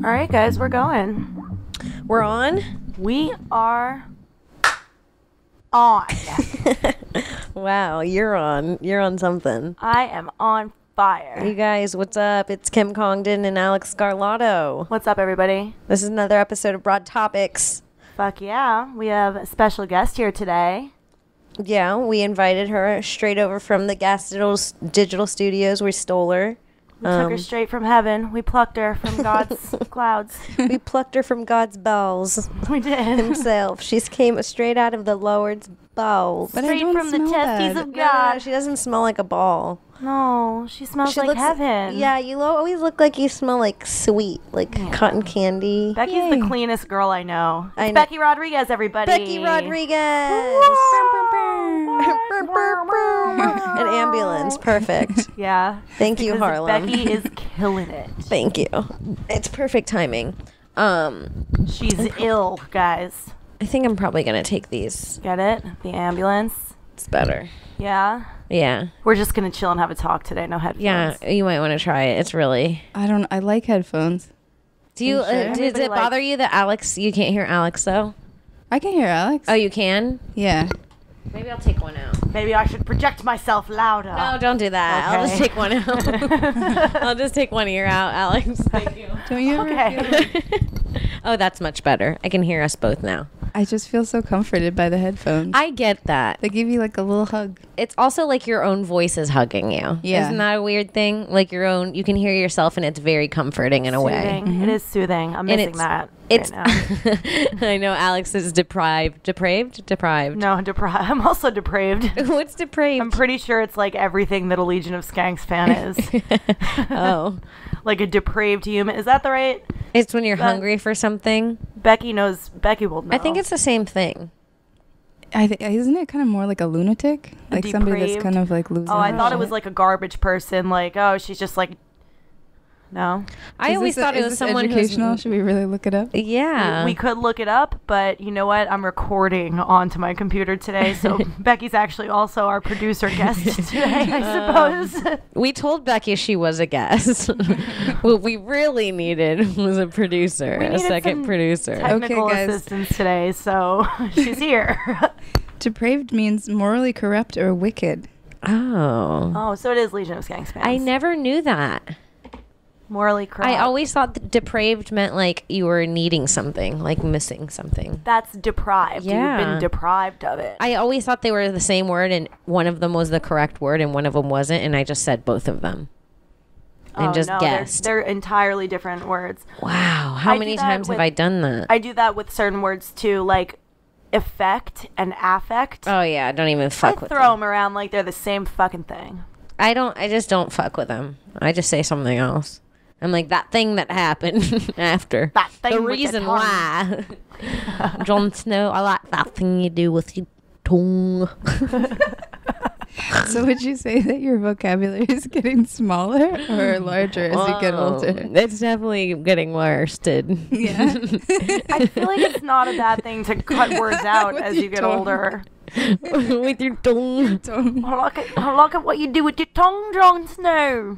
All right, guys, we're going. We're on? We are on. Wow, you're on. You're on something. I am on fire. You guys, what's up? It's Kim Congdon and Alex Scarlato. What's up, everybody? This is another episode of Broad Topics. Fuck yeah. We have a special guest here today. Yeah, we invited her straight over from the Gas Digital Studios. We stole her. We took her straight from heaven. We plucked her from God's clouds. We plucked her from God's bowels. We did. Himself. She came straight out of the Lord's bowels. Straight from the testes of No, God. she doesn't smell like a ball. No, she smells She like looks, heaven. Yeah, you always look like you smell like sweet, like cotton candy. Becky's Yay. the cleanest girl I know. I It's know. Becky Rodriguez, everybody. Becky Rodriguez. An ambulance. Perfect. Yeah. Thank you, Because Harlem. Becky is killing it. Thank you. It's perfect timing. She's ill, guys. I think I'm probably going to take these. Get it? The ambulance. It's better. Yeah. Yeah. We're just going to chill and have a talk today. No headphones. Yeah, you might want to try it. It's really... I like headphones. Do you? You sure? Does Everybody it bother you that Alex... You can't hear Alex, though? I can hear Alex. Oh, you can? Yeah. Maybe I'll take one out. Maybe I should project myself louder. No, don't do that. I'll just Okay. take one out. I'll just take one ear out, Alex. Thank you. Don't you ever Okay. feel like- Oh, that's much better. I can hear us both now. I just feel so comforted by the headphones. I get that. They give you like a little hug. It's also like your own voice is hugging you. Yeah. Isn't that a weird thing? Like your own, you can hear yourself and it's very comforting in a way. Soothing. Mm-hmm. It is soothing. I'm And missing that It's, right now. I know Alex is deprived. Deprived? No, I'm also depraved. What's depraved? I'm pretty sure it's like everything that a Legion of Skanks fan is. Oh. Like a depraved human. Is that the right? It's when you're That- hungry for something. Becky knows. Becky will know. I think it's the same thing. Isn't it kind of more like a lunatic? Like somebody that's Depraved? kind of like losing Oh, I their thought it shit? was like a garbage person. Like, oh, she's just like. No. I Is always this thought it is was this someone educational. who's... Should we really look it up? Yeah. We could look it up, but you know what? I'm recording onto my computer today, so Becky's actually also our producer guest today, I suppose. We told Becky she was a guest. What we really needed was a producer, We a needed second some producer. Technical Okay, guys. assistance today, so she's here. Depraved means morally corrupt or wicked. Oh. Oh, so it is Legion of Skanks fans. I never knew that. Morally corrupt. I always thought that depraved meant like you were needing something, like missing something. That's deprived. Yeah. You've been deprived of it. I always thought they were the same word and one of them was the correct word and one of them wasn't, and I just said both of them. And just no, guessed. They're entirely different words. Wow. How I many do that times have with- I done that? I do that with certain words too, like effect and affect. Oh yeah, don't even I fuck with throw them. them around like they're the same fucking thing. I just don't fuck with them. I just say something else. I'm like, that thing that happened after. That thing the with the reason tongue. why. Jon Snow, I like that thing you do with your tongue. So would you say that your vocabulary is getting smaller or larger as you get older? It's definitely getting worsted. Yeah. I feel like it's not a bad thing to cut words out With as you your get tongue. older. With your tongue. I like it what you do with your tongue, Jon Snow.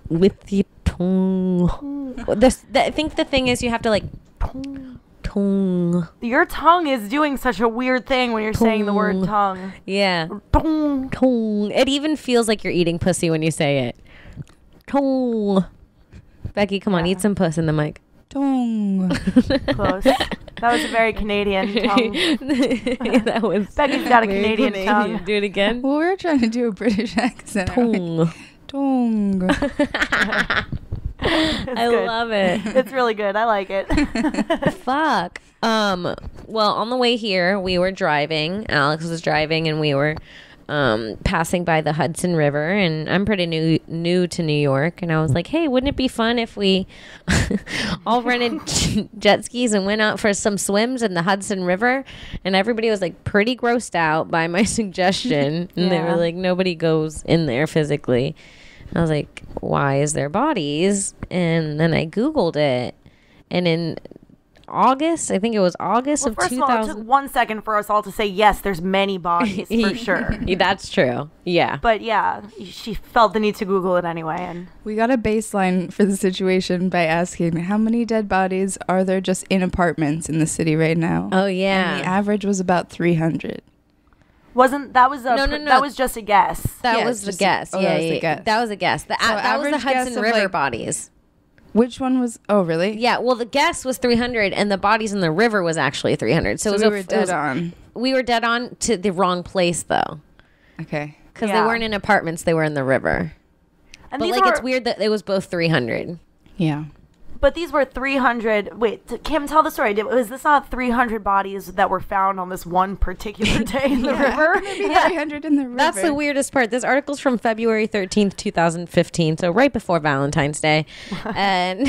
With your tongue. I think the thing is you have to like tongue. Your tongue is doing such a weird thing when you're saying the word tongue. Yeah. Tongue. Tongue. It even feels like you're eating pussy when you say it. Tongue. Becky, come on, eat some puss in the mic. Tongue. Close. That was a very Canadian tongue. That was Becky's got a very Canadian tongue. Do it again. Well, we were trying to do a British accent. Tongue. Tongue. I good. love it. It's really good. I like it. Fuck. Well, on the way here, we were driving. Alex was driving, and we were passing by the Hudson River. And I'm pretty new to New York, and I was like, "Hey, wouldn't it be fun if we all rented jet skis and went out for some swims in the Hudson River?" And everybody was like pretty grossed out by my suggestion, and they Yeah. were like, "Nobody goes in there physically." I was like, why is there bodies? And then I Googled it. And in August. I think it was August of First of all, it 2000. took 1 second for us all to say, yes, there's many bodies, for sure. That's true. Yeah. But yeah, she felt the need to Google it anyway. And We got a baseline for the situation by asking how many dead bodies are there just in apartments in the city right now? Oh, yeah. And the average was about 300. that was No. that was just a guess. That Yeah, was the just- guess. oh, yeah, that was the yeah, guess. That was a guess. That was the average guess Hudson of, River like- bodies. Which one was? Oh, really? Yeah, well, the guess was 300, and the bodies in the river was actually 300. So, it was we were dead on. We were dead on to the wrong place, though, Okay. because Yeah. they weren't in apartments; they were in the river. And But these like, were, it's weird that it was both 300. Yeah. But these were 300. Wait, Kim, tell the story. Was this not 300 bodies that were found on this one particular day in the river? Maybe 300 in the river. That's the weirdest part. This article's from February 13th, 2015, so right before Valentine's Day. And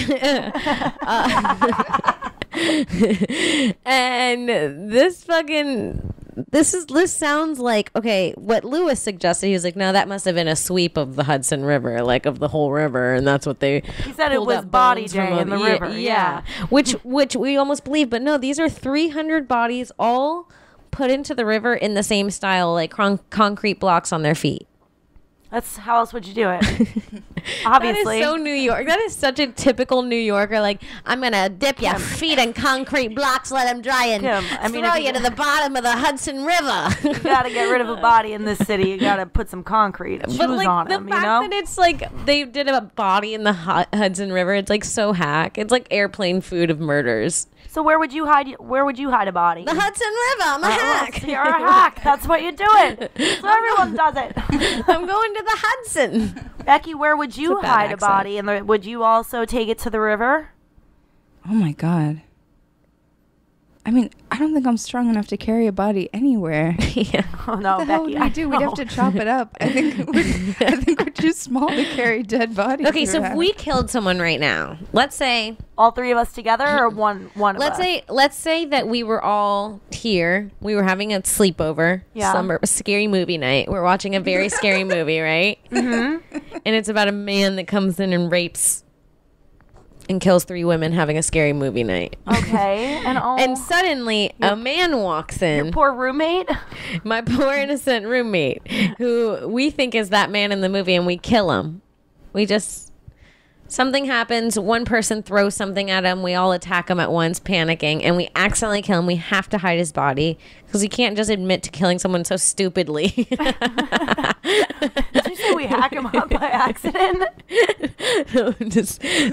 and this sounds like, okay, what Lewis suggested. He was like, no, that must have been a sweep of the Hudson River, like of the whole river, and that's what they He said it pulled was up body bones from day in the river. Yeah. which we almost believe, but no, these are 300 bodies all put into the river in the same style, like concrete blocks on their feet. That's how else would you do it? Obviously. That is so New York. That is such a typical New Yorker. Like, I'm gonna dip your feet in concrete blocks, let them dry, and Kim, I mean, throw if you to the bottom of the Hudson River. You gotta get rid of a body in this city. You gotta put some concrete shoes But like on the them, fact you know? that it's like they did a body in the Hudson River, it's like so hack. It's like airplane food of murders. So where would you hide a body? The Hudson River. I'm a hack. You're a hack. That's what you're doing. So everyone does it. I'm going to the Hudson. Becky, where would you It's a bad hide a accent. body? And would you also take it to the river? Oh my God. I mean, I don't think I'm strong enough to carry a body anywhere. Yeah. Oh no, What the hell Becky. would we do? We'd have to chop it up. I think we're too small to carry dead bodies. Okay, so if around. we killed someone right now, let's say all three of us together, or one of us? let's say that we were all here. We were having a sleepover, Yeah. scary movie night. We're watching a very scary movie, right? Mm-hmm. And it's about a man that comes in and rapes and kills 3 women having a scary movie night. Okay, And suddenly a man walks in. your poor roommate. My poor innocent roommate, who we think is that man in the movie, and we kill him. Something happens, one person throws something at him, we all attack him at once, panicking, and we accidentally kill him. We have to hide his body, because he can't just admit to killing someone so stupidly. Did you say we hack him up by accident?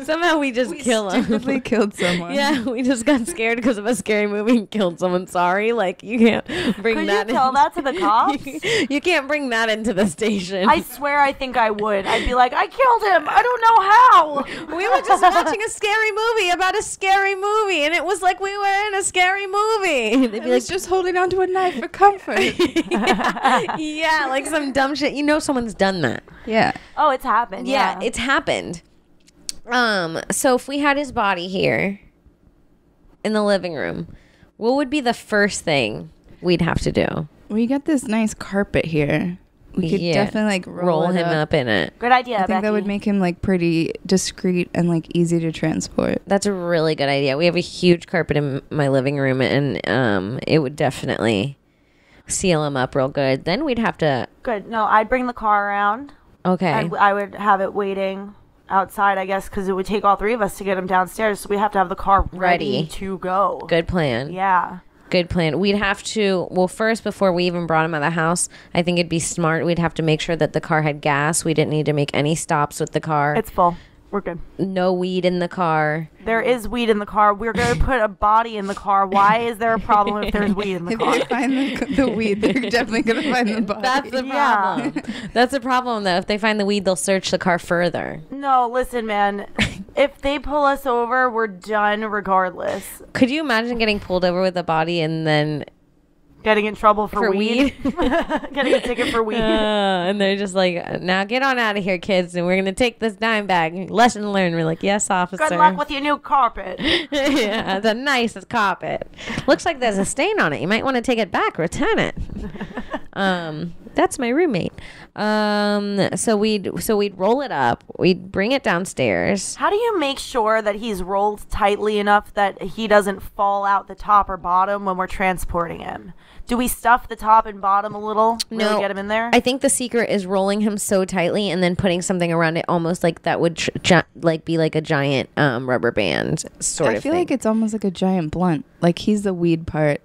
Somehow we kill him. stupidly killed someone. Yeah, we just got scared because of a scary movie and killed someone. Sorry, like you can't bring Could that. you tell that to the cops? You can't bring that into the station. I swear, I think I would. I'd be like, I killed him. I don't know how. We were just watching a scary movie about a scary movie, and it was like we were in a scary movie. They'd I be was just holding onto a knife for comfort. yeah, like some dumb shit. You know, someone's done that. Yeah. Oh, it's happened. Yeah, Yeah, it's happened. So if we had his body here in the living room, what would be the first thing we'd have to do? We got this nice carpet here. We could definitely like roll it him up in it. good idea. I think Becky. that would make him like pretty discreet and like easy to transport. That's a really good idea. We have a huge carpet in my living room, and it would definitely seal him up real good. Then we'd have to. Good. No, I'd bring the car around. Okay. I would have it waiting outside, I guess, because it would take all three of us to get him downstairs. So we have to have the car ready Ready. to go. Good plan. Yeah. Good plan. We'd have to, well, first, before we even brought him out of the house, I think it'd be smart. We'd have to make sure that the car had gas. We didn't need to make any stops with the car. It's full. We're good. No weed in the car. There is weed in the car. We're going to put a body in the car. Why is there a problem if there's weed in the If car? they find the weed, they're definitely going to find the body. That's the Yeah. problem. That's the problem, though. If they find the weed, they'll search the car further. No, listen, man. If they pull us over, we're done regardless. Could you imagine getting pulled over with a body and then Getting in trouble for For weed. Getting a ticket for weed. and they're just like, now get on out of here, kids, and we're going to take this dime bag. Lesson learned. We're like, yes, officer. Good luck with your new carpet. Yeah, the nicest carpet. Looks like there's a stain on it. You might want to take it back, return it. That's my roommate. So we'd roll it up. We'd bring it downstairs. How do you make sure that he's rolled tightly enough that he doesn't fall out the top or bottom when we're transporting him? Do we stuff the top and bottom a little? Really get him in there? I think the secret is rolling him so tightly and then putting something around it, almost like that would be like a giant rubber band sort of thing. I feel like it's almost like a giant blunt. Like he's the weed part.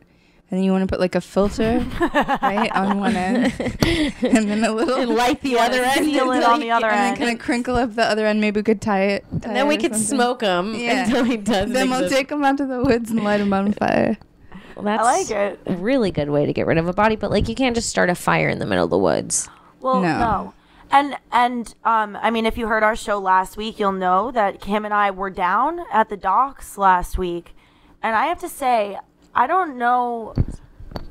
And then you want to put like a filter right on one end, and then a little and light the other end, seal it on the other end, and then kind of crinkle up the other end. Maybe we could tie it, and then we could smoke him until he does. Then we'll take him out to the woods and light him on fire. Well, that's I like it. A really good way to get rid of a body, but like you can't just start a fire in the middle of the woods. Well, no. And I mean, if you heard our show last week, you'll know that Kim and I were down at the docks last week, and I have to say, I don't know,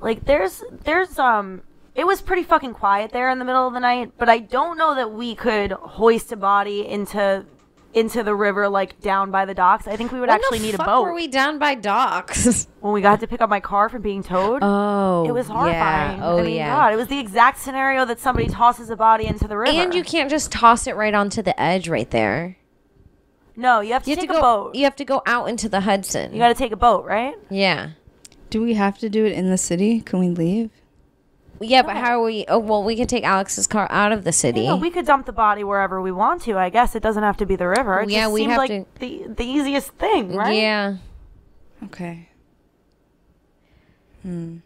like it was pretty fucking quiet there in the middle of the night, but I don't know that we could hoist a body into the river, like down by the docks. I think we would actually need a boat. Were we down by docks? When we got to pick up my car from being towed. Oh, it was horrifying. Yeah. Oh, I mean, God, it was the exact scenario that somebody tosses a body into the river. And you can't just toss it right onto the edge right there. No, you have to take a boat. You have to go out into the Hudson. You got to take a boat, right? Yeah. Do we have to do it in the city? Can we leave? Yeah, but how are we? Oh, well, we can take Alex's car out of the city. Yeah, we could dump the body wherever we want to. I guess it doesn't have to be the river. It just seemed like the easiest thing, right? Yeah. Okay. What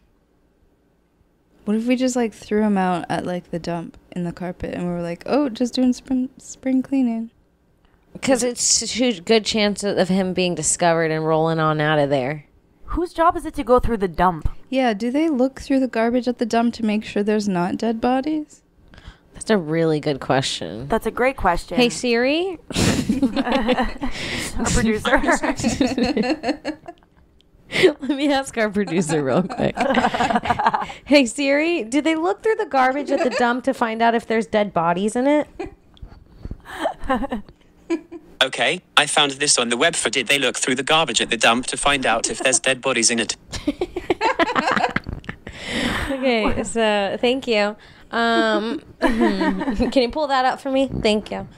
if we just like threw him out at like the dump in the carpet and we were like, oh, just doing spring cleaning? Because it's a good chance of him being discovered and rolling on out of there. Whose job is it to go through the dump? Yeah, do they look through the garbage at the dump to make sure there's not dead bodies? That's a really good question. That's a great question. Hey, Siri. Our producer. Let me ask our producer real quick. Hey, Siri, do they look through the garbage at the dump to find out if there's dead bodies in it? Okay, I found this on the web for did they look through the garbage at the dump to find out if there's dead bodies in it. Okay, so thank you. Can you pull that up for me? Thank you.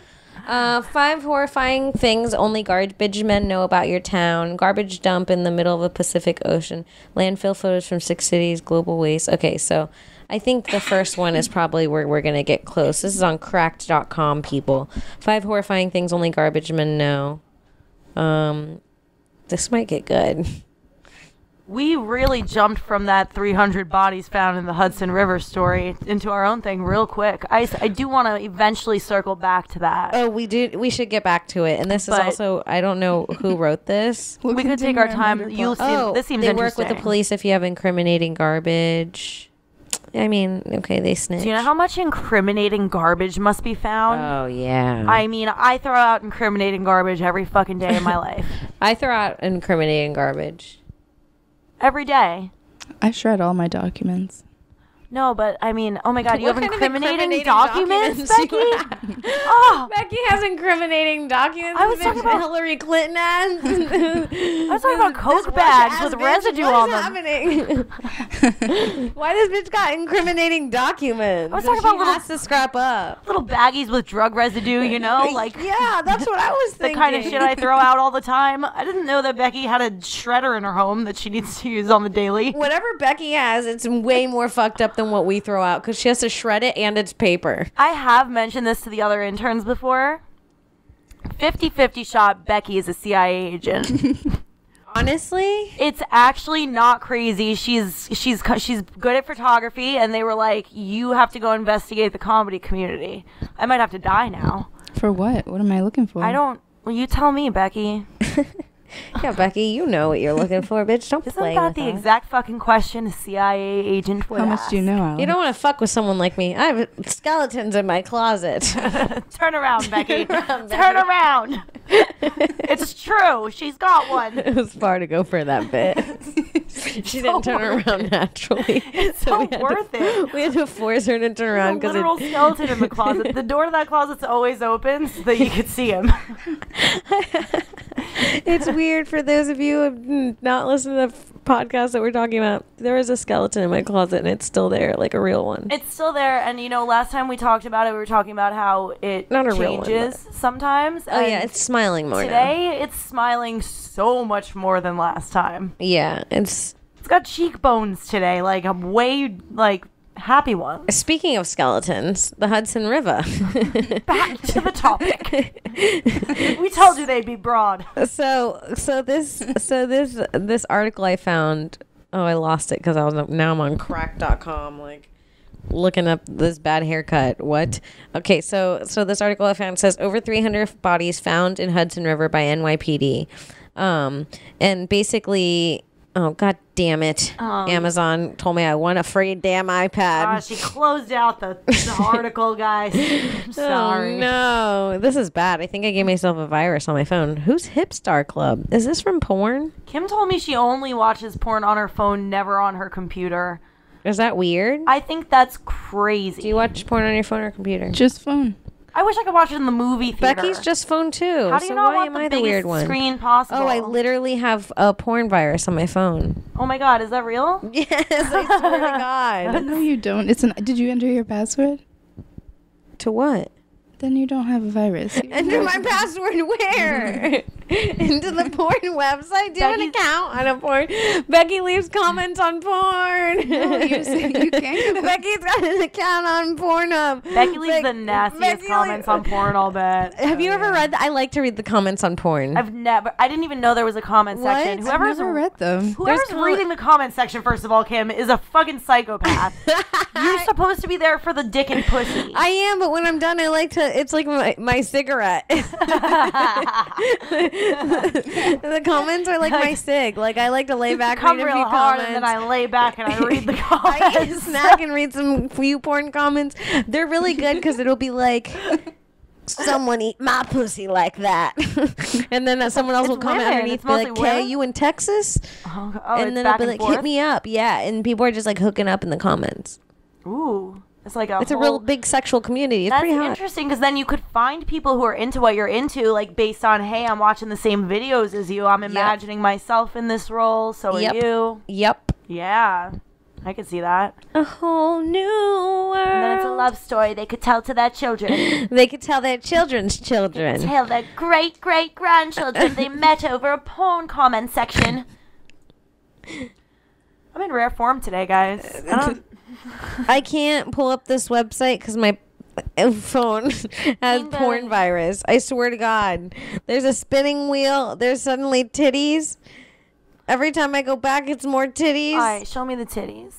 5 horrifying things only garbage men know about your town. Garbage dump in the middle of a Pacific Ocean. Landfill photos from 6 cities. Global waste. Okay, so I think the first one is probably where we're going to get close. This is on cracked.com, people. 5 horrifying things only garbage men know. This might get good. We really jumped from that 300 bodies found in the Hudson River story into our own thing real quick. I do want to eventually circle back to that. Oh, we do. We should get back to it. And this is also, I don't know who wrote this. We could take our time. You'll see. This seems they interesting. Work with the police if you have incriminating garbage. I mean, okay, they snitch. Do you know how much incriminating garbage must be found? Oh, yeah. I mean, I throw out incriminating garbage every fucking day of my life. I throw out incriminating garbage. Every day. I shred all my documents. No, but I mean, oh my God, you What have kind of incriminating documents, Becky? Oh, Becky has incriminating documents. I was talking about Hillary Clinton ads. I was talking about Coke bags with residue on them. Happening? Why this bitch got incriminating documents? I was talking about she has to scrap up. Little baggies with drug residue, you know, like yeah, that's what I was thinking. The kind of shit I throw out all the time. I didn't know that Becky had a shredder in her home that she needs to use on the daily. Whatever Becky has, it's way more fucked up than what we throw out because she has to shred it and it's paper. I have mentioned this to the other interns before. 50-50 shot Becky is a CIA agent. Honestly, it's actually not crazy. She's good at photography, and they were like, "You have to go investigate the comedy community." I might have to die now. For what? What am I looking for? I don't. Well, you tell me, Becky. Yeah, Becky, you know what you're looking for, bitch. Don't play with us. Isn't that the exact fucking question a CIA agent would How much ask? do you know, Alex? You don't want to fuck with someone like me. I have skeletons in my closet. Turn around, Becky. Turn around. It's true. She's got one. It was far to go for that bit. She didn't turn around naturally. It's so worth it. We had to force her to turn around because literal skeleton in the closet. The door to that closet's always open so that you could see him. It's weird for those of you who have not listened to the podcast that we're talking about. There is a skeleton in my closet, and it's still there, like a real one. It's still there, and last time we talked about it, we were talking about how it Not a real one, changes sometimes. Oh, yeah, it's smiling more now. Today, it's smiling so much more than last time. Yeah, it's got cheekbones today, like a way, like, happy one. Speaking of skeletons, the Hudson River. Back to the topic. We told you they'd be broad. So this article I found. Oh, I lost it because now I'm on crack.com, like looking up this bad haircut. What? Okay, so this article I found says over 300 bodies found in Hudson River by NYPD, and basically. Oh, god damn it. Amazon told me I want a free damn iPad. She closed out the article, guys. I'm sorry. Oh, no. This is bad. I think I gave myself a virus on my phone. Who's Hipstar Club? Is this from porn? Kim told me she only watches porn on her phone, never on her computer. Is that weird? I think that's crazy. Do you watch porn on your phone or computer? Just phone. I wish I could watch it in the movie theater. Becky's just phone too. How do you not want the biggest screen possible? Oh, I literally have a porn virus on my phone. Oh my god, is that real? Yes, I swear to God. No, you don't. Did you enter your password? To what? Then you don't have a virus. Enter my password where? Into the porn website? Do you have an account on a porn? Becky leaves comments on porn. No, you can't. Becky's got an account on Pornhub. Becky leaves the nastiest comments on porn, I'll bet. Have you ever read I like to read the comments on porn. I didn't even know there was a comment section. I've never read them. Whoever's reading the comment section, first of all, Kim, is a fucking psychopath. You're supposed to be there for the dick and pussy. I am, but when I'm done, I like to, it's like my cigarette. The comments are like my cig. Like I like to lay back, read a few comments, and then I lay back and I read the comments. I snack and read some few porn comments. They're really good because it'll be like, someone eat my pussy like that. And then someone else will comment underneath, be like, "Kay, you in Texas?" And then it'll be like, "Hit me up." Yeah, and people are just like hooking up in the comments. Ooh. It's like a real big sexual community. It's pretty hot. That's interesting because then you could find people who are into what you're into, like based on, hey, I'm watching the same videos as you. I'm imagining myself in this role. So are you. Yep. Yeah. I could see that. A whole new world. And then it's a love story they could tell to their children. They could tell their children's children. Tell their great-great-grandchildren they met over a porn comment section. I'm in rare form today, guys. I can't pull up this website because my phone has porn virus. I swear to God. There's a spinning wheel. There's suddenly titties. Every time I go back, it's more titties. All right, show me the titties.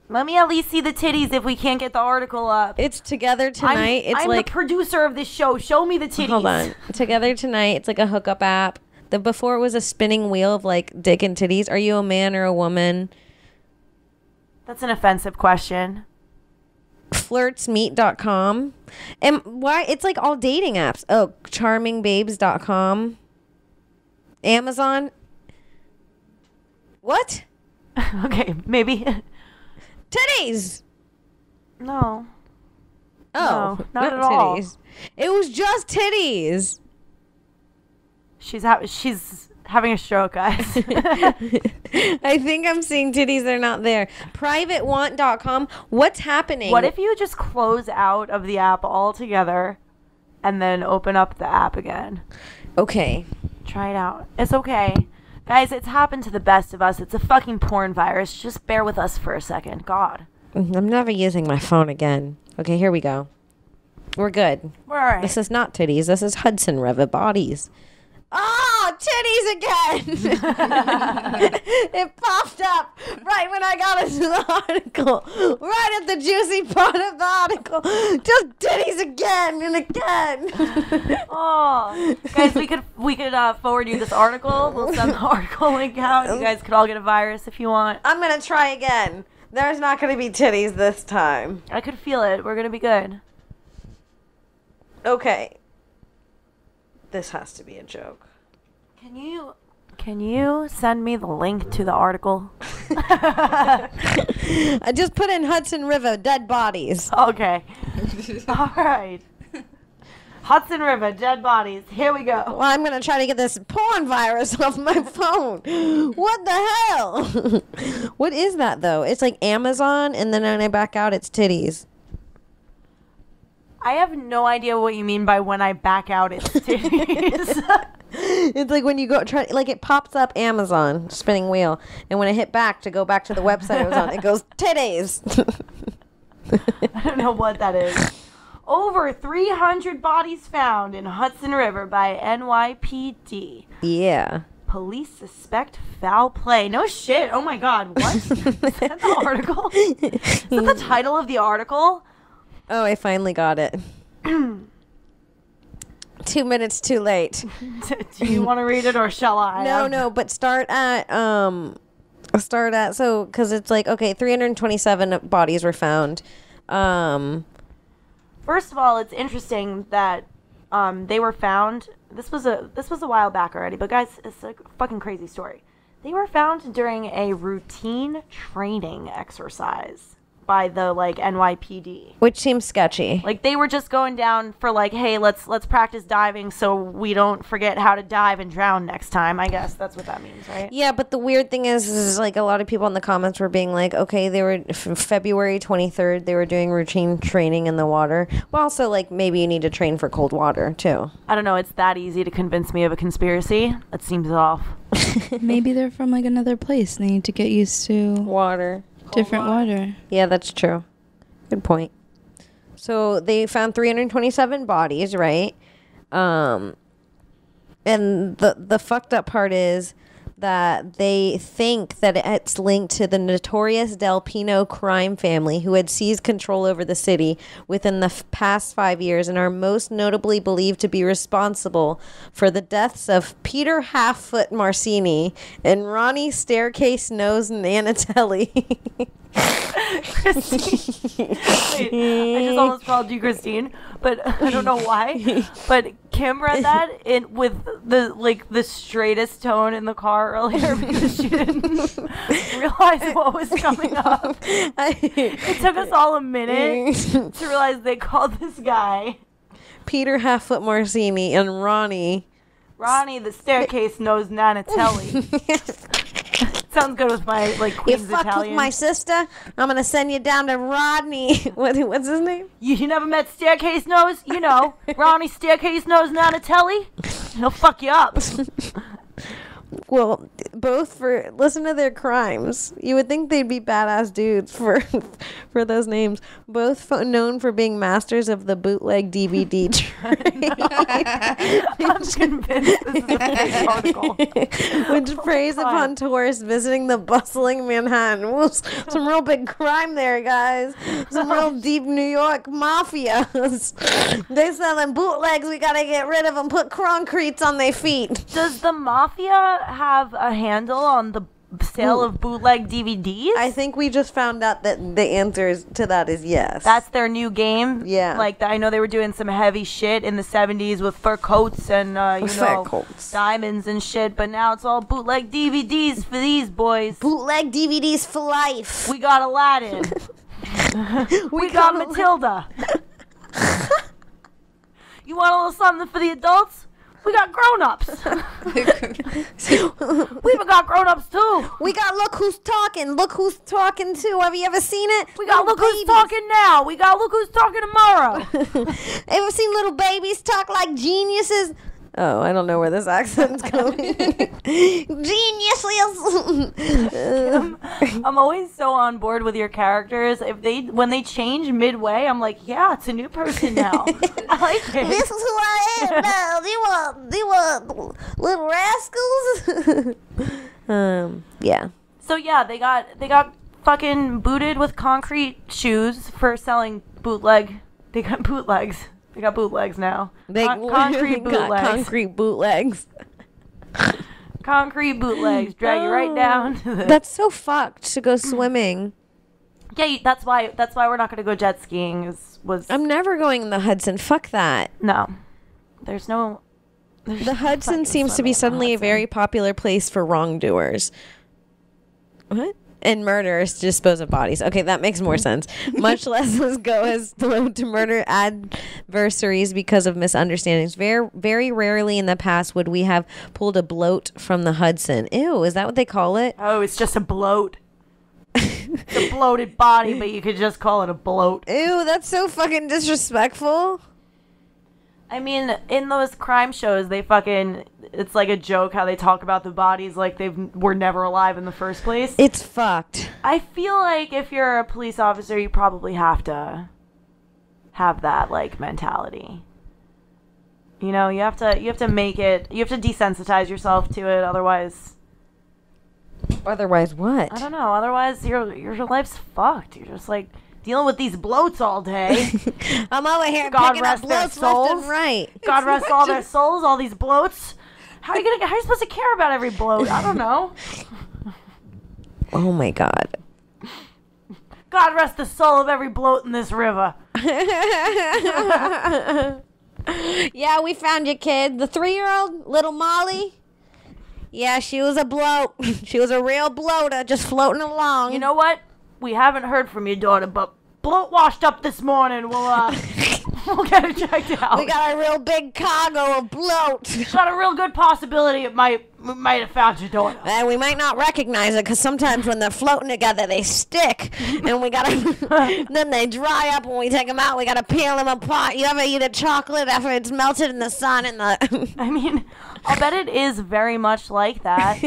Let me at least see the titties if we can't get the article up. It's Together Tonight. I'm like the producer of this show. Show me the titties. Hold on. Together Tonight. It's like a hookup app. Before it was a spinning wheel of like dick and titties. Are you a man or a woman? That's an offensive question. Flirtsmeet.com. And why? It's like all dating apps. Oh, charmingbabes.com. Amazon. What? Okay, maybe. Titties. No. Oh, no, not at all. Titties. It was just titties. She's having a stroke, guys. I think I'm seeing titties. They're not there. Privatewant.com. What's happening? What if you just close out of the app altogether and then open up the app again? Okay. Try it out. It's okay. Guys, it's happened to the best of us. It's a fucking porn virus. Just bear with us for a second. God. I'm never using my phone again. Okay, here we go. We're good. We're all right. This is not titties. This is Hudson River bodies. Oh, titties again! It popped up right when I got into the article. Right at the juicy part of the article. Just titties again and again. Oh, guys, we could forward you this article. We'll send the article link out. You guys could all get a virus if you want. I'm gonna try again. There's not gonna be titties this time. I could feel it. We're gonna be good. Okay. This has to be a joke. Can you send me the link to the article? I just put in Hudson River dead bodies. Okay. All right. Hudson River, dead bodies. Here we go. Well, I'm gonna try to get this porn virus off my phone. What the hell? What is that though? It's like Amazon, and then when I back out, it's titties. I have no idea what you mean by when I back out it's titties. It's like when you go try, like it pops up Amazon spinning wheel, and when I hit back to go back to the website it was on, it goes titties. I don't know what that is. Over 300 bodies found in Hudson River by NYPD. Yeah. Police suspect foul play. No shit. Oh my god. What? Is that the article? Is that the title of the article? Oh, I finally got it. 2 minutes too late. Do you want to read it or shall I? No, but start at so because it's like, okay, 327 bodies were found. First of all, it's interesting that they were found. This was a while back already, but guys, it's a fucking crazy story. They were found during a routine training exercise by the NYPD, Which seems sketchy. like they were just going down for hey, let's practice diving so we don't forget how to dive and drown next time. I guess that's what that means, right? Yeah, but the weird thing is like a lot of people in the comments were being like, okay, they were February 23rd, they were doing routine training in the water. Well, also like maybe you need to train for cold water too. I don't know. It's that easy to convince me of a conspiracy. That seems off. Maybe they're from another place. They need to get used to Water. different water. Yeah, that's true. Good point. So they found 327 bodies, right? And the fucked up part is that they think that it's linked to the notorious Del Pino crime family who had seized control over the city within the past 5 years and are most notably believed to be responsible for the deaths of Peter Halffoot Marcini and Ronnie Staircase Nose Nanatelli. Christine. Wait, I just almost called you Christine, but I don't know why. But Kim read that with the straightest tone in the car earlier because she didn't realize what was coming up. It took us all a minute to realize they called this guy Peter Halffoot Marcini and Ronnie the staircase nose Nanatelli. Sounds good with my Queen's you fuck Italian. with my sister, I'm gonna send you down to Rodney. What's his name? You never met Staircase Nose? You know, Ronnie Staircase Nose Nanatelli? He'll fuck you up. Well, both for listen to their crimes. You would think they'd be badass dudes for those names. Both known for being masters of the bootleg DVD trade. I'm convinced this is a fake article. Which preys upon tourists visiting the bustling Manhattan. Ooh, some real big crime there, guys. Some real deep New York mafias. They selling bootlegs. We gotta get rid of them. Put concretes on their feet. Does the mafia have a handle on the sale of bootleg DVDs? I think we just found out that the answer to that is yes. That's their new game. Yeah. I know they were doing some heavy shit in the 70s with fur coats and Fur coats. diamonds and shit, but now it's all bootleg DVDs for these boys. Bootleg DVDs for life. We got Aladdin. we got Matilda. You want a little something for the adults? We got grown-ups. We even got grown-ups too. We got Look Who's Talking. Look Who's Talking too. Have you ever seen it? We got Little Look Who's Talking Now. We got Look Who's Talking Tomorrow. Ever seen little babies talk like geniuses? Oh, I don't know where this accent's going. Geniuses. I'm always so on board with your characters. When they change midway, I'm like, yeah, it's a new person now. I like it. This is who I am now. They want little rascals. Yeah. So yeah, they got fucking booted with concrete shoes for selling bootleg. They got bootlegs. They got bootlegs now. Concrete bootlegs. Concrete bootlegs. Concrete bootlegs drag you right down to the... That's so fucked to go swimming. Yeah, that's why we're not gonna go jet skiing. I'm never going in the Hudson. Fuck that. No, there's no. The Hudson seems to be suddenly a very popular place for wrongdoers. What? and murder is to dispose of bodies. Okay, that makes more sense. Much less go as low to murder adversaries because of misunderstandings. Very, very rarely in the past would we have pulled a bloat from the Hudson. Ew, is that what they call it? Oh, it's just a bloat. It's a bloated body, but you could just call it a bloat. Ew, that's so fucking disrespectful. I mean, in those crime shows, it's like a joke how they talk about the bodies like they were never alive in the first place. It's fucked. I feel like if you're a police officer, you probably have to have that, like, mentality. You know, you have to desensitize yourself to it, otherwise... Otherwise what? I don't know, otherwise your life's fucked. You're just, like... dealing with these bloats all day. I'm over here God picking up rest their bloats left souls. and right. God rest all their souls, all these bloats. How are you supposed to care about every bloat? I don't know. Oh my God. God rest the soul of every bloat in this river. Yeah, we found you, kid. The 3-year-old, little Molly. Yeah, she was a bloat. She was a real bloater, just floating along. You know what? We haven't heard from your daughter, but bloat washed up this morning. We'll get it checked out. We got a real big cargo of bloat. Got a real good possibility we might have found your daughter. And we might not recognize it because sometimes when they're floating together, they stick, and we gotta. Then they dry up when we take them out. We gotta peel them apart. You ever eat a chocolate after it's melted in the sun and the? I mean, I'll bet it is very much like that.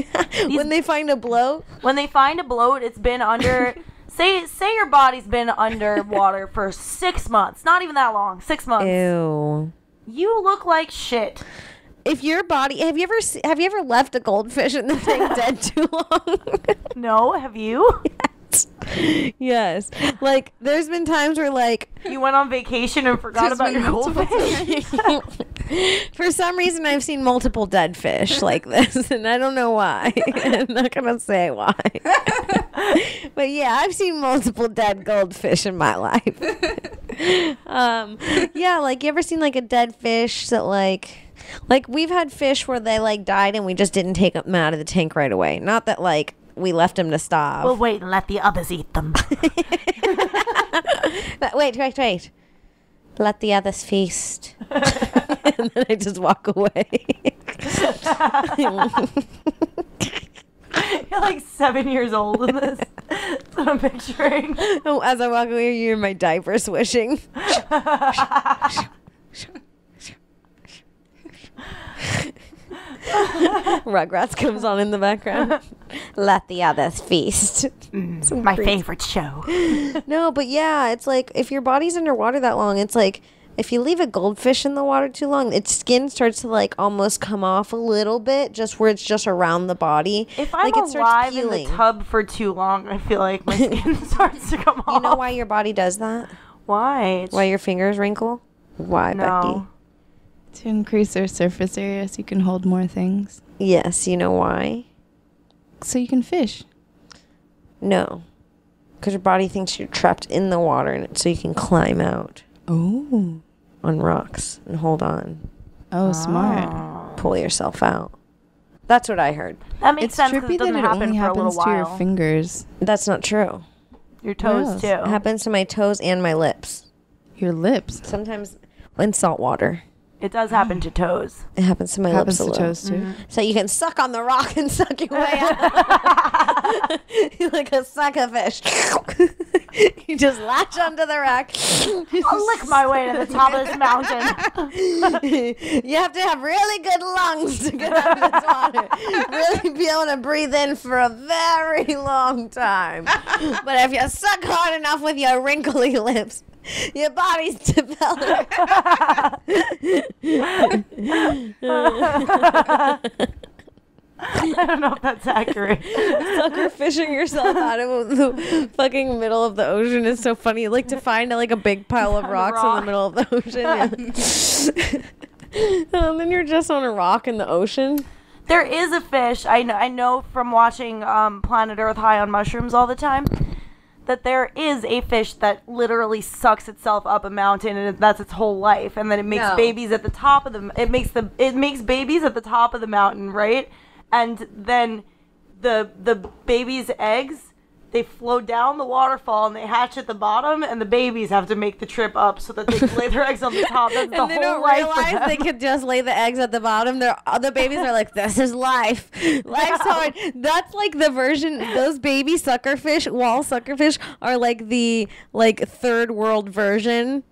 When they find a bloat. When they find a bloat, it's been under. Say your body's been underwater for 6 months. Not even that long. 6 months. Ew. You look like shit. If your body, have you ever left a goldfish in the tank dead too long? No, have you? Yes. Like, there's been times where, like... You went on vacation and forgot about your goldfish? For some reason, I've seen multiple dead fish like this, and I don't know why. I'm not going to say why. But yeah, I've seen multiple dead goldfish in my life. Yeah, like, you ever seen, like, a dead fish that, like, we've had fish where they, like, died and we just didn't take them out of the tank right away. Not that, like... we left them to starve. We'll wait and let the others eat them. Wait. Let the others feast. And then I just walk away. You're like 7 years old in this. That's what I'm picturing. Oh, as I walk away, you're in my diaper swishing. Rugrats comes on in the background. Let the others feast. My favorite show. No, but yeah, it's like if your body's underwater that long, it's like if you leave a goldfish in the water too long, its skin starts to like almost come off a little bit, just where it's just around the body. If I'm like it alive in the tub for too long, I feel like my skin starts to come off. You know why your body does that? Why? Why your fingers wrinkle? Why, No. Becky? To increase their surface area so you can hold more things. Yes, you know why? So you can fish. No. Because your body thinks you're trapped in the water, and so you can climb out. Oh. On rocks and hold on. Oh, smart. Pull yourself out. That's what I heard. That makes It's sense 'cause trippy it doesn't that it happen only for a little happens to your while. fingers. That's not true. Your toes else? too. It happens to my toes and my lips. Your lips. Sometimes in salt water. It does happen to toes. It happens to my Happens lips a to little. toes too. So you can suck on the rock and suck your way out. You're like a sucker fish. You just latch onto the rock. I'll lick my way to the top of this mountain. You have to have really good lungs to get out of this water. Really be able to breathe in for a very long time. But if you suck hard enough with your wrinkly lips, your body's developed. I don't know if that's accurate. Sucker fishing yourself out of the fucking middle of the ocean is so funny. You like to find like a big pile of rocks in the middle of the ocean. Yeah. And then you're just on a rock in the ocean. There is a fish, I know from watching Planet Earth High on Mushrooms all the time, that there is a fish that literally sucks itself up a mountain, and that's its whole life, and then it makes babies at the top of it makes babies at the top of the mountain, right? And then the baby's eggs they flow down the waterfall and they hatch at the bottom, and the babies have to make the trip up so that they can lay their eggs on the top. That's the And they whole don't life for realize them. they could just lay the eggs at the bottom. The babies are like, this is life. Life's hard. That's like the version, those baby suckerfish, wall suckerfish, are like the third world version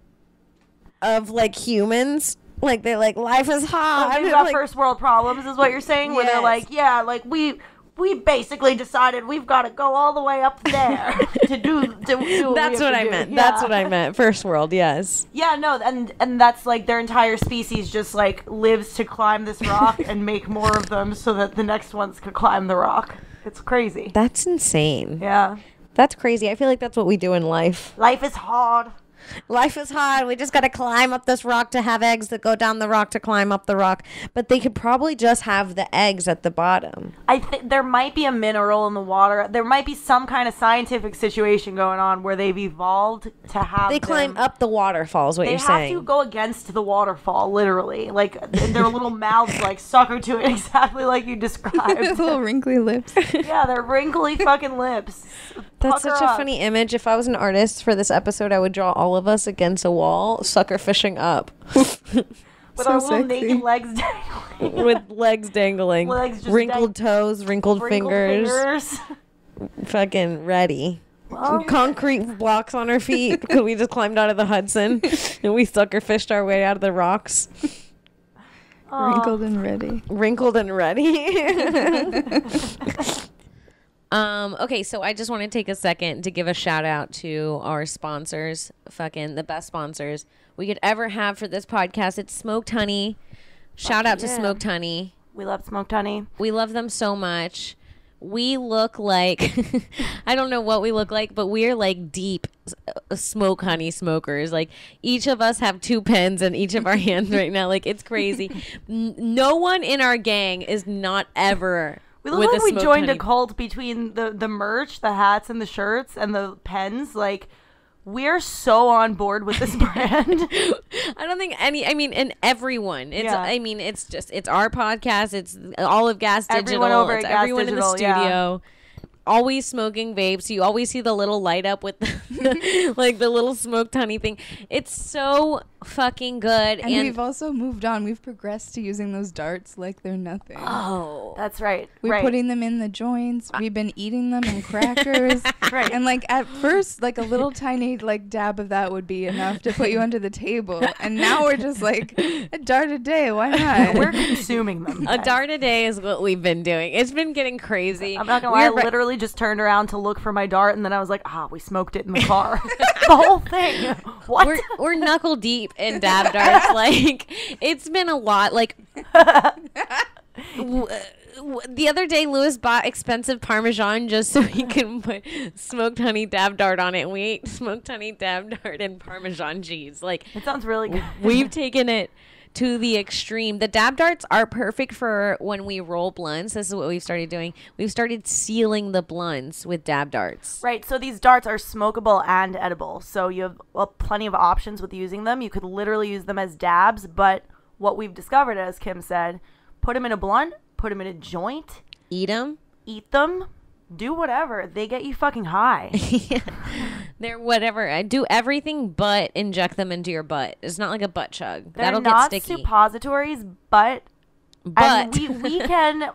of like humans. Like they're like, life is hard. They've got Like, first world problems, is what you're saying? Where they're Yes. like, yeah, like we basically decided we've got to go all the way up there to do what that's we have what to I do. meant. Yeah. That's what I meant. First world, yes. Yeah, no, and that's like their entire species just like lives to climb this rock and make more of them so that the next ones could climb the rock. It's crazy. That's insane. Yeah. That's crazy. I feel like that's what we do in life. Life is hard. Life is hard. We just got to climb up this rock to have eggs that go down the rock to climb up the rock. But they could probably just have the eggs at the bottom. I think there might be a mineral in the water. There might be some kind of scientific situation going on where they've evolved to have They climb them. up the waterfalls, what They you're have saying. to go against the waterfall, literally. Like, their little mouths, like, sucker to it exactly like you His described. little wrinkly lips. Yeah, their wrinkly fucking lips. That's Pucker such a up. funny image. If I was an artist for this episode, I would draw all of us against a wall, sucker fishing up. With So our little sexy. naked legs dangling. With legs dangling. Legs just wrinkled toes, wrinkled, Wrinkled fingers. Fucking ready. Well, Concrete blocks on our feet because we just climbed out of the Hudson and we sucker fished our way out of the rocks. Wrinkled and ready. Wrinkled and ready. Okay, so I just want to take a second to give a shout out to our sponsors, fucking the best sponsors we could ever have for this podcast. It's Smoked Honey. Shout out to yeah. Smoked Honey. we love smoked honey. We love them so much. We look like, I don't know what we look like, but we're like deep smoke honey smokers. Like each of us have 2 pens in each of our hands right now. Like it's crazy. No one in our gang is not ever We look with like a we smoked joined honey. a cult between the merch, the hats, and the shirts, and the pens. Like, we're so on board with this brand. I don't think and everyone. It's Yeah. I mean, it's our podcast. It's all of Gas Digital. Everyone over it's at Gas everyone in the Digital, yeah. studio. Always smoking vapes. You always see the little light up with the, like the little smoked honey thing. It's so fucking good. And we've also moved on. We've progressed to using those darts like they're nothing. oh, That's right. We're right. putting them in the joints. We've been eating them in crackers. Right. And like at first, like a little tiny like dab of that would be enough to put you under the table. And now we're just like a dart a day. Why not? We're consuming them. a guys. dart a day is what we've been doing. It's been getting crazy. I'm not gonna lie, I We're- literally just turned around to look for my dart, and then I was like, we smoked it in the car. The whole thing. What? we're knuckle deep in dab darts. Like it's been a lot. Like the other day, Lewis bought expensive Parmesan just so he can put smoked honey dab dart on it. And we ate smoked honey dab dart and Parmesan cheese. Like It sounds really good. we've taken it to the extreme. The dab darts are perfect for when we roll blunts. This is what we've started doing. We've started sealing the blunts with dab darts. Right, so these darts are smokable and edible. So you have plenty of options with using them. You could literally use them as dabs, but what we've discovered, as Kim said, put them in a blunt, put them in a joint, Eat them. eat them, do whatever. They get you fucking high. They're whatever. I do everything but inject them into your butt. It's not like a butt chug. They're That'll not get sticky. suppositories, but But we can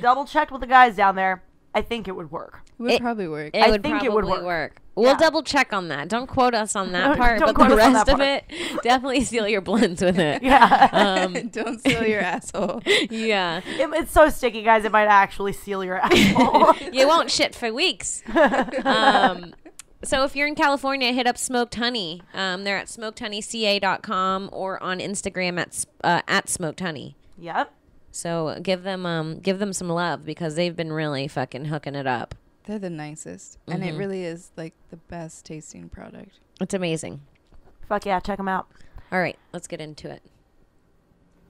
double check with the guys down there. I think it would work. It would It- probably work. it I would think probably it would work. We'll Yeah. double check on that. Don't quote us on that Don't part, but quote the us on rest that of part. it, definitely seal your blunts with it. Yeah. Don't steal your asshole. Yeah. It's so sticky, guys. It might actually seal your asshole. You won't shit for weeks. So if you're in California, hit up Smoked Honey. They're at smokedhoneyca.com or on Instagram at Smoked Honey. Yep. So give them some love because they've been really fucking hooking it up. They're the nicest. And it really is like the best tasting product. It's amazing. Fuck yeah, check them out. All right, let's get into it.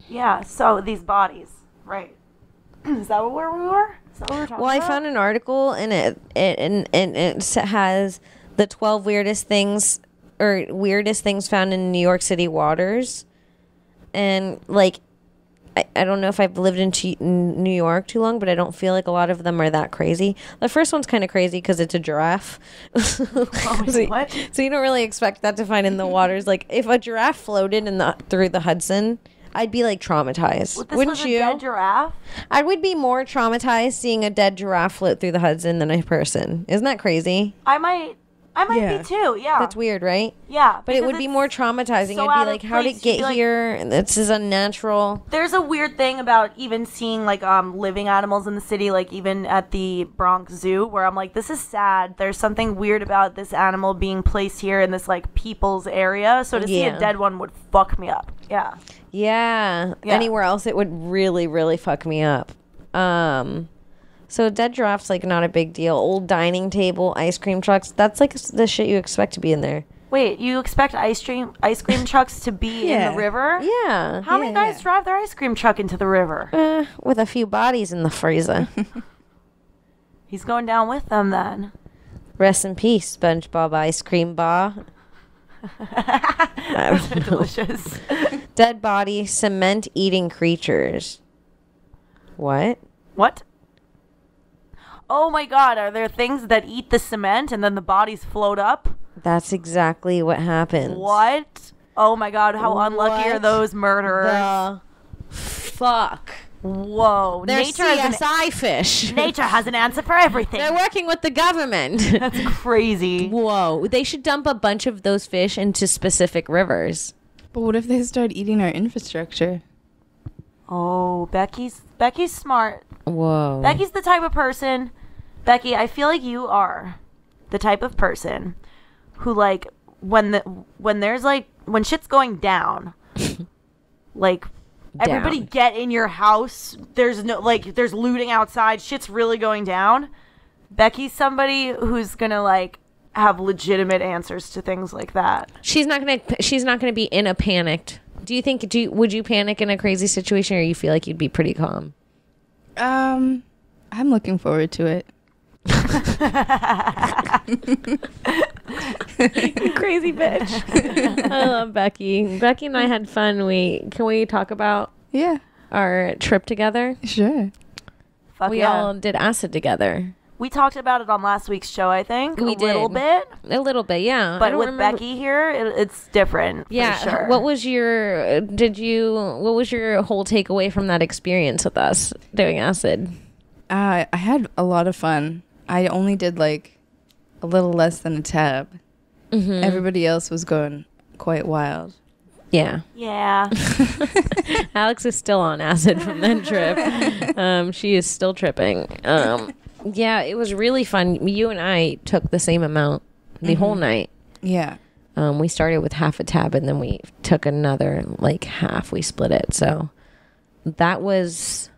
Yeah, so these bodies, right. Is that where we were? Is that what we were talking Well, I about? found an article and it has the 12 weirdest things found in New York City waters, and like I don't know if I've lived in New York too long, but I don't feel like a lot of them are that crazy. The first one's kind of crazy because it's a giraffe. What? So you don't really expect that to find in the waters. Like if a giraffe floated through the Hudson, I'd be like traumatized. This Wouldn't was you? A dead giraffe? I would be more traumatized seeing a dead giraffe float through the Hudson than a person. Isn't that crazy? I might be too. Yeah. That's weird, right? Yeah. But it would be more traumatizing. so I'd out be of like, how did place. it get You'd be like- here? This is unnatural. There's a weird thing about even seeing like living animals in the city, like even at the Bronx Zoo, where I'm like, this is sad. There's something weird about this animal being placed here in this like people's area. So to see a dead one would fuck me up. Yeah. Yeah. Anywhere else, it would really, really fuck me up. So dead giraffe's like not a big deal. Old dining table, ice cream trucks. That's like the shit you expect to be in there. Wait, you expect ice cream trucks to be in the river? Yeah. How many guys drive their ice cream truck into the river? With a few bodies in the freezer. He's going down with them then. Rest in peace, SpongeBob ice cream bar. Delicious. Dead body, cement eating creatures. What? What? Oh my god, are there things that eat the cement and then the bodies float up? That's exactly what happens. What? Oh my god, how unlucky are What those murderers? the fuck? Whoa. They're Nature has CSI fish. nature has an answer for everything. They're working with the government. That's crazy. Whoa. They should dump a bunch of those fish into specific rivers. But what if they start eating our infrastructure? Oh, Becky's smart. Whoa. Becky's the type of person. Becky, I feel like you are the type of person who like when there's like when shit's going down, like everybody get in your house. There's no like there's looting outside. Shit's really going down. Becky's somebody who's gonna like have legitimate answers to things like that. She's not gonna be in a panicked. Would you panic in a crazy situation, or you feel like you'd be pretty calm? I'm looking forward to it. Crazy bitch. I love Becky. Becky and I had fun. Can we talk about our trip together? Sure. Fuck We yeah. all did acid together. We talked about it on last week's show, I think. We a little did. bit. A little bit, yeah. I But don't with remember- Becky here, it's different. yeah. For sure. What was your whole takeaway from that experience with us doing acid? I had a lot of fun. I only did like a little less than a tab. Mm-hmm. Everybody else was going quite wild. Yeah. Yeah. Alex is still on acid from that trip. She is still tripping. Yeah, it was really fun. You and I took the same amount the whole night. Yeah. We started with half a tab and then we took another like half. We split it. So that was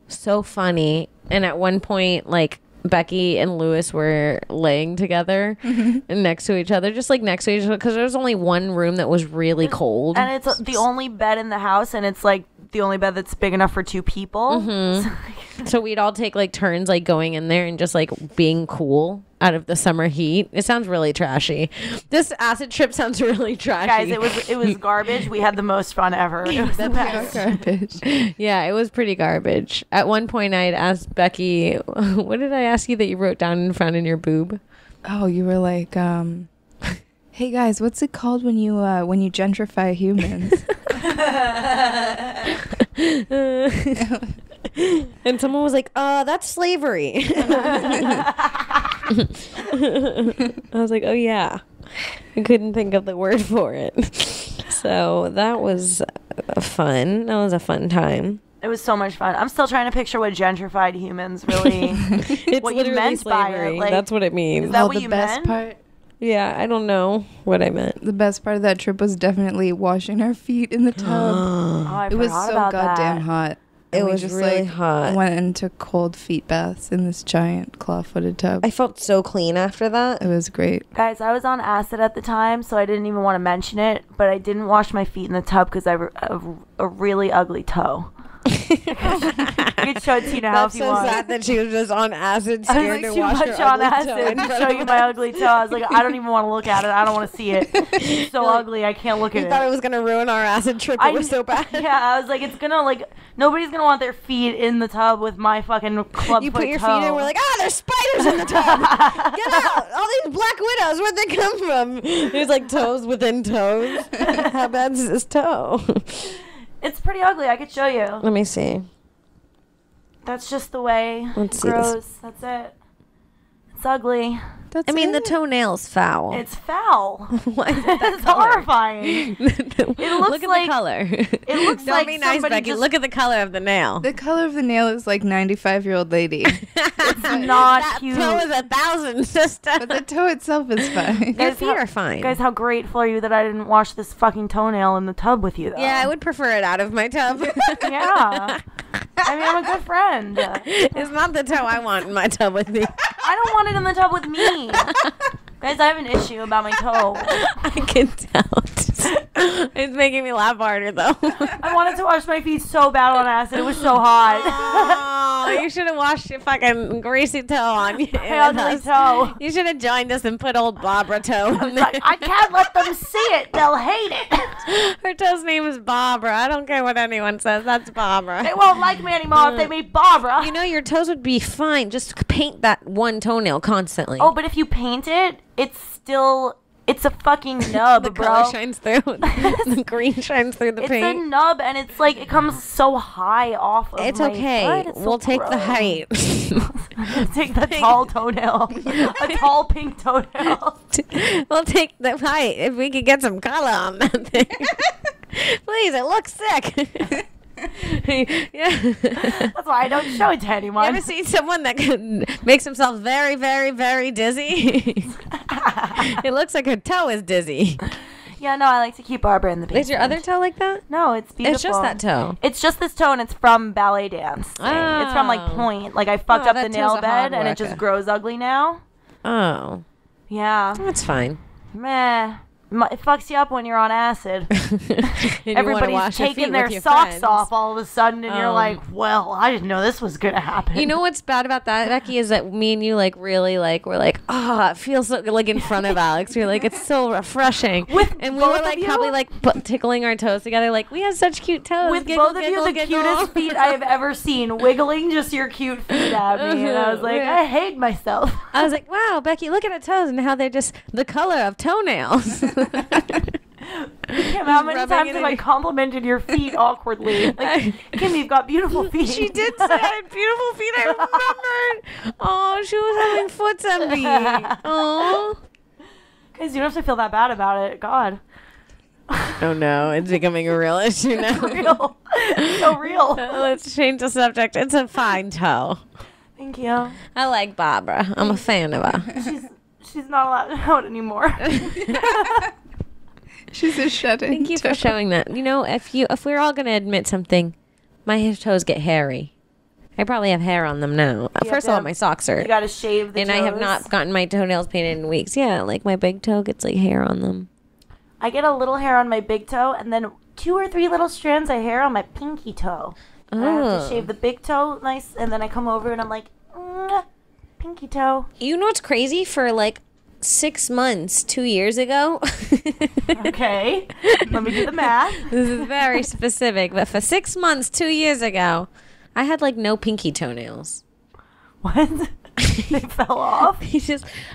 so funny. And at one point, like Becky and Lewis were laying together and next to each other, just like next to each other, because there was only one room that was really cold. And it's the only bed in the house, and it's like the only bed that's big enough for two people. So we'd all take like turns like going in there and just like being cool out of the summer heat. It sounds really trashy. This acid trip sounds really trashy. Guys, it was garbage. We had the most fun ever. It was the best. Garbage. Yeah, it was pretty garbage. At one point I had asked Becky, what did I ask you that you wrote down and found in your boob? Oh, you were like, hey guys, what's it called when you gentrify humans? And someone was like, that's slavery. I was like, oh yeah. I couldn't think of the word for it. So that was fun. That was a fun time. It was so much fun. I'm still trying to picture what gentrified humans really. It's what you literally meant by slavery. it. Like, That's what it means. is that what the you best meant? part? Yeah, I don't know what I meant. The best part of that trip was definitely washing our feet in the tub. Oh, I It was forgot so about goddamn that. hot. It And we was just, really like, hot. Went and took cold feet baths in this giant claw-footed tub. I felt so clean after that. It was great. Guys, I was on acid at the time, so I didn't even want to mention it, but I didn't wash my feet in the tub because I have a really ugly toe. I could show it to you now That's if you so want. sad that she was just on acid, I was scared like to too wash much her on ugly toe acid in to front show of you my us. ugly toe. I was like, I don't even want to look at it. I don't want to see it. It's so ugly. I can't look We at thought it it. was gonna ruin our acid trip. It was so bad. Yeah, I was like, it's gonna nobody's gonna want their feet in the tub with my fucking club You foot put your toe. feet in, we're like, there's spiders in the tub. Get out! All these black widows, where'd they come from? There's like toes within toes. How bad is this toe? It's pretty ugly. I could show you. Let me see. That's just the way Let's it see this. grows. That's it. It's ugly. That's I mean, the it. toenail's foul. It's foul. Why is it that It's color? horrifying. Look at like- the color. It looks Don't like be nice, somebody Becky. just- Look at the color of the nail. The color of the nail is like 95-year-old lady, It's not that cute. toe is 1,000, sister. but the toe itself is fine. Your Guys, feet how- are fine. Guys, how grateful are you that I didn't wash this fucking toenail in the tub with you, though? Yeah, I would prefer it out of my tub. Yeah. I mean, I'm a good friend. It's not the toe I want in my tub with me. I don't want it in the tub with me. Guys, I have an issue about my toe. I can tell. It's making me laugh harder, though. I wanted to wash my feet so bad on acid. It was so hot. Oh, you should have washed your fucking greasy toe on you. My ugly toe. You should have joined us and put old Barbara toe in It's like, there. I can't let them see it. They'll hate it. Her toe's name is Barbara. I don't care what anyone says. That's Barbara. They won't like me anymore if they meet Barbara. You know, your toes would be fine. Just paint that one toenail constantly. Oh, but if you paint it, it's a fucking nub, the bro. color shines through. The green shines through the It's paint. a nub, and it's like it comes so high off of It's my okay. foot. It's so We'll take the gross. height. Take the tall toenail. A tall pink toenail. We'll take the height if we could get some color on that thing. Please, it looks sick. Yeah. That's why I don't show it to You anyone. ever seen someone that makes himself very, very, very dizzy? It looks like her toe is dizzy. Yeah, no, I like to keep Barbara in the basement. Is your other toe like that? No, it's beautiful. It's just that toe. It's just this toe, and it's from ballet dance. It's from like Oh. Point. Like I fucked Oh, up that the toe's nail a hard bed, and it worker. just grows ugly now. Oh, Yeah, that's fine. meh. It fucks you up when you're on acid. And you wanna Everybody's wash your feet taking with their your socks friends. off all of a sudden, and you're Um, like, "Well, I didn't know this was gonna happen." You know what's bad about that, Becky, is that me and you like really like we're like, it feels so like in front of Alex. We're like, it's so refreshing. And we both were of like you? probably like tickling our toes together, like we have such cute toes. With Giggle, both of giggle, you, the giggle. cutest feet I have ever seen, wiggling just your cute feet at me, and I was like, Yeah. I hate myself. I was like, wow, Becky, look at her toes and how they're just the color of toenails. Kim, how many rubbing times it have in I your- complimented your feet awkwardly? Like, Kim, you've got beautiful feet. She did say I had beautiful feet. I remembered. Oh, she was having foot envy. Oh. Guys, you don't have to feel that bad about it. God. Oh no, it's becoming a real issue now. Real. So real. Let's change the subject. It's a fine toe. Thank you. I like Barbara. I'm a fan of her. She's not allowed out anymore. She's a shut-in. Thank you for showing that. You know, if we're all gonna admit something, my toes get hairy. I probably have hair on them now. You First of have all, to- my socks are, You gotta shave the and toes. I have not gotten my toenails painted in weeks. Yeah, like my big toe gets like hair on them. I get a little hair on my big toe, and then 2 or 3 little strands of hair on my pinky toe. I have Oh. to shave the big toe nice, and then I come over and I'm like, pinky toe. You know what's crazy? For like 6 months, 2 years ago. Okay, let me do the math. This is very specific, but for 6 months, 2 years ago, I had like no pinky toenails. What? They fell off?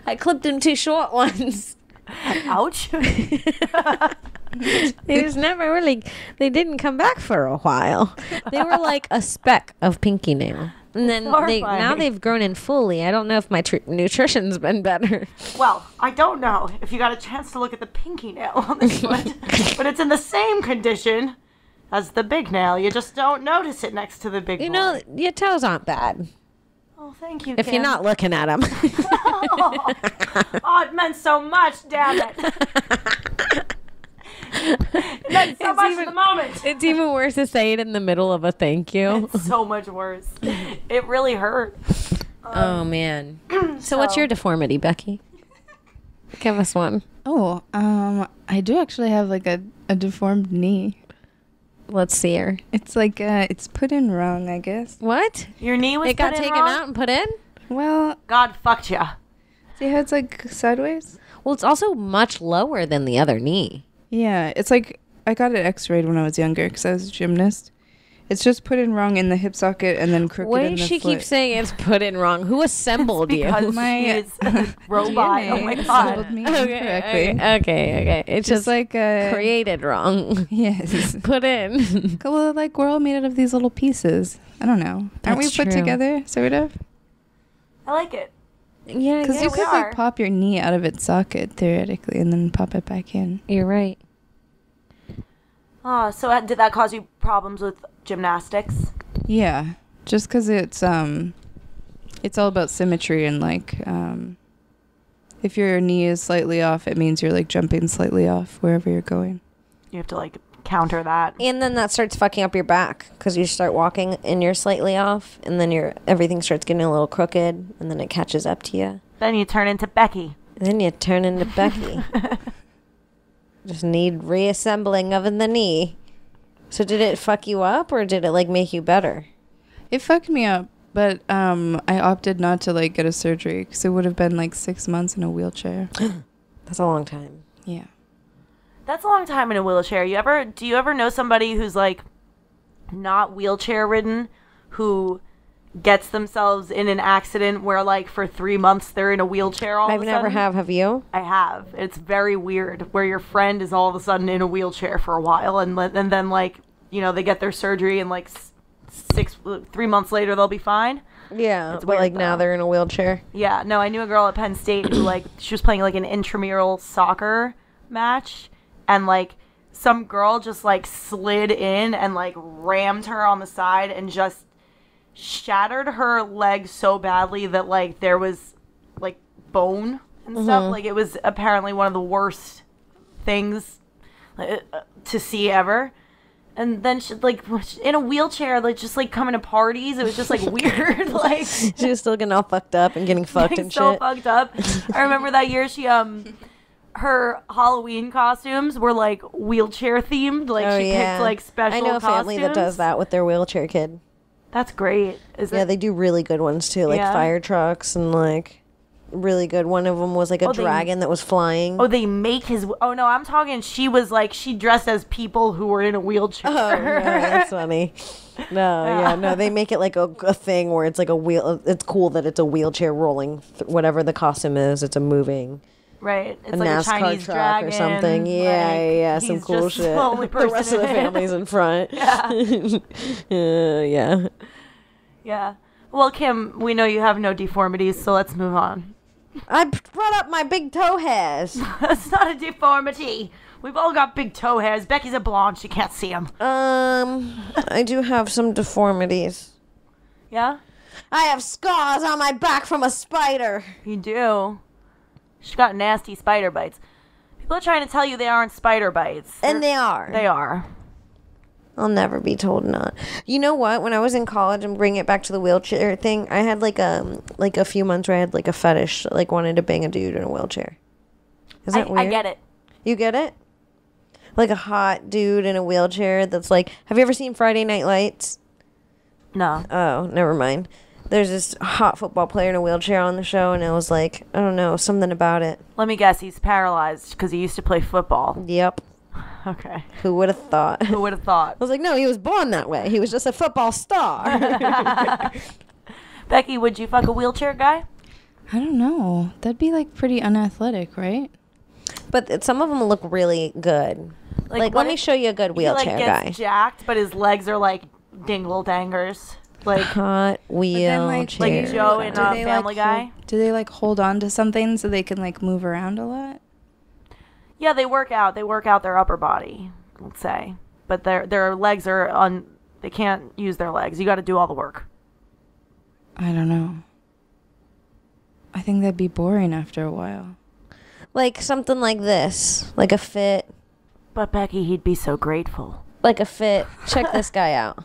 I clipped them 2 short ones. Ouch. They just never really, they didn't come back for a while. They were like a speck of pinky nail. And then now Horrifying. they've grown in fully. I don't know if my nutrition's been better. Well, I don't know if you got a chance to look at the pinky nail on this foot, but it's in the same condition as the big nail. You just don't notice it next to the big You one. know, your toes aren't bad Oh, thank you, if Kim. you're not looking at them. Oh, it meant so much, damn it. It meant so It's much even- in the moment. It's even worse to say it in the middle of a thank you. It's so much worse. It really hurt. Oh, man. So what's your deformity, Becky? Give us one. Oh, I do actually have like a deformed knee. Let's see her. It's like it's put in wrong, I guess. What? Your knee was It got put in taken wrong? out and put in? Well, God fucked ya. see how it's like sideways? Well, it's also much lower than the other knee. Yeah, it's like I got it x-rayed when I was younger because I was a gymnast. It's just put in wrong in the hip socket and then crooked Why in the does she foot. keep saying it's put in wrong? Who assembled you? Because My she is a robot. DNA Oh my assembled god. me Okay, incorrectly. okay. It's just like created wrong. Yes. Put in. Well, like we're all made out of these little pieces. I don't know. Aren't we That's put true. together, sort of? I like it. Yeah, Because yeah, you we could are. like pop your knee out of its socket theoretically, and then pop it back in. you're right. Oh, so did that cause you problems with gymnastics? Yeah, just because it's all about symmetry and like if your knee is slightly off, it means you're like jumping slightly off wherever you're going. You have to like counter that. And then that starts fucking up your back because you start walking and you're slightly off, and then everything starts getting a little crooked, and then it catches up to you. Then you turn into Becky. And then you turn into Becky. Just need reassembling of the knee. So did it fuck you up, or did it like make you better? It fucked me up, but I opted not to like get a surgery because it would have been like 6 months in a wheelchair. That's a long time. Yeah. That's a long time in a wheelchair. Do you ever know somebody who's like not wheelchair ridden who gets themselves in an accident where like for 3 months they're in a wheelchair all I've of a never sudden? have you? I have. It's very weird where your friend is all of a sudden in a wheelchair for a while and then like, you know, they get their surgery and like 3 months later they'll be fine. Yeah, It's but weird, like now though. they're in a wheelchair. Yeah, no, I knew a girl at Penn State who like she was playing like an intramural soccer match and like some girl just like slid in and like rammed her on the side and just shattered her leg so badly that like there was like bone and stuff. Like it was apparently one of the worst things to see ever. And then she like in a wheelchair, like just like coming to parties. It was just like weird. Like She was still getting all fucked up and getting fucked getting and so shit. fucked up. I remember that year she her Halloween costumes were like wheelchair themed. Like Oh, she yeah. picked like special I know a family that does costumes. that with their wheelchair kid. That's great. Is Yeah, it? they do really good ones too, like Yeah. fire trucks and like really good. One of them was like a Oh, they- dragon that was flying. Oh, they make his. Oh no, I'm talking. She was like she dressed as people who were in a wheelchair. Oh, no, that's funny. No, yeah, no, they make it like a thing where it's like a wheel. It's cool that it's a wheelchair rolling, whatever the costume is, it's a moving. Right. It's A like NASCAR a Chinese truck dragon or something. Yeah, like, yeah, some he's cool just shit. the only The rest of the person in it. family's in front. Yeah. Yeah. Yeah. Well, Kim, we know you have no deformities, so let's move on. I brought up my big toe hairs. That's not a deformity. We've all got big toe hairs. Becky's a blonde. She can't see them. I do have some deformities. Yeah? I have scars on my back from a spider. You do. She's got nasty spider bites. People are trying to tell you they aren't spider bites. And they are. They are. I'll never be told not. You know what? When I was in college and bring it back to the wheelchair thing, I had like a few months where I had like a fetish, like wanted to bang a dude in a wheelchair. Is that weird? I get it. You get it? Like a hot dude in a wheelchair that's like, have you ever seen Friday Night Lights? No. Oh, never mind. There's this hot football player in a wheelchair on the show, and I was like, I don't know, something about it. Let me guess. He's paralyzed because he used to play football. Yep. Okay. Who would have thought? Who would have thought? I was like, no, he was born that way. He was just a football star. Becky, would you fuck a wheelchair guy? I don't know. That'd be like pretty unathletic, right? But some of them look really good. Like what let me if show you a good he, like, wheelchair gets guy. jacked, but his legs are like dingle dangers. Like Hot wheelchair. like Joe in Do they, Family Guy. Do they like hold on to something so they can like move around a lot? Yeah, they work out. They work out their upper body, let's say. But their legs are they can't use their legs. You got to do all the work. I don't know. I think that'd be boring after a while. Like something like this. Like a fit. But Becky, he'd be so grateful. Like a fit. Check this guy out.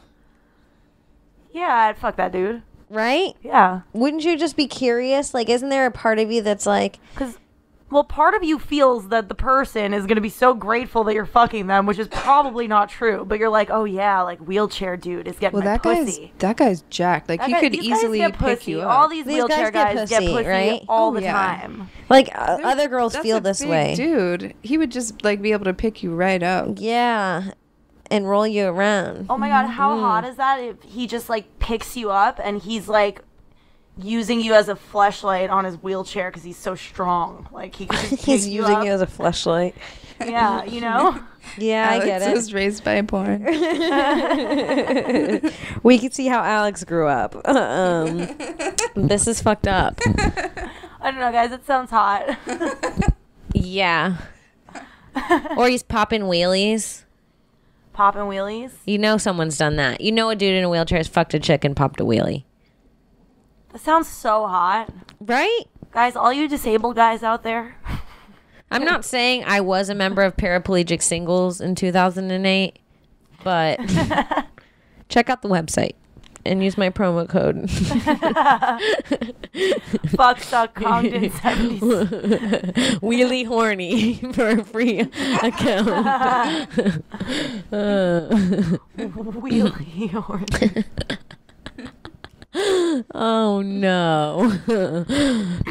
Yeah, I'd fuck that dude. Right? Yeah. Wouldn't you just be curious? Like, isn't there a part of you that's like, Because Well, part of you feels that the person is going to be so grateful that you're fucking them, which is probably not true. But you're like, oh yeah, like wheelchair dude is getting my pussy. That guy's jacked. Like, he could easily pick pussy. you up. All these wheelchair guys get pussy right? all the time. Like, other girls feel this big way. Dude, he would just, like, be able to pick you right up. Yeah. And roll you around. Oh my God, how hot is that if he just, like, picks you up and he's, like, using you as a fleshlight on his wheelchair because he's so strong. Like, he could just He's pick using up. you as a fleshlight. Yeah, you know? Yeah, Alex I get it. was raised by porn. We can see how Alex grew up. This is fucked up. I don't know, guys. It sounds hot. Yeah. Or he's popping wheelies. Popping wheelies. You know someone's done that. You know a dude in a wheelchair has fucked a chick and popped a wheelie. That sounds so hot. Right? Guys, all you disabled guys out there. I'm not saying I was a member of Paraplegic Singles in 2008, but check out the website and use my promo code. Fuck suck Congdon 70s. Wheelie horny for a free account. Wheelie horny. Oh no.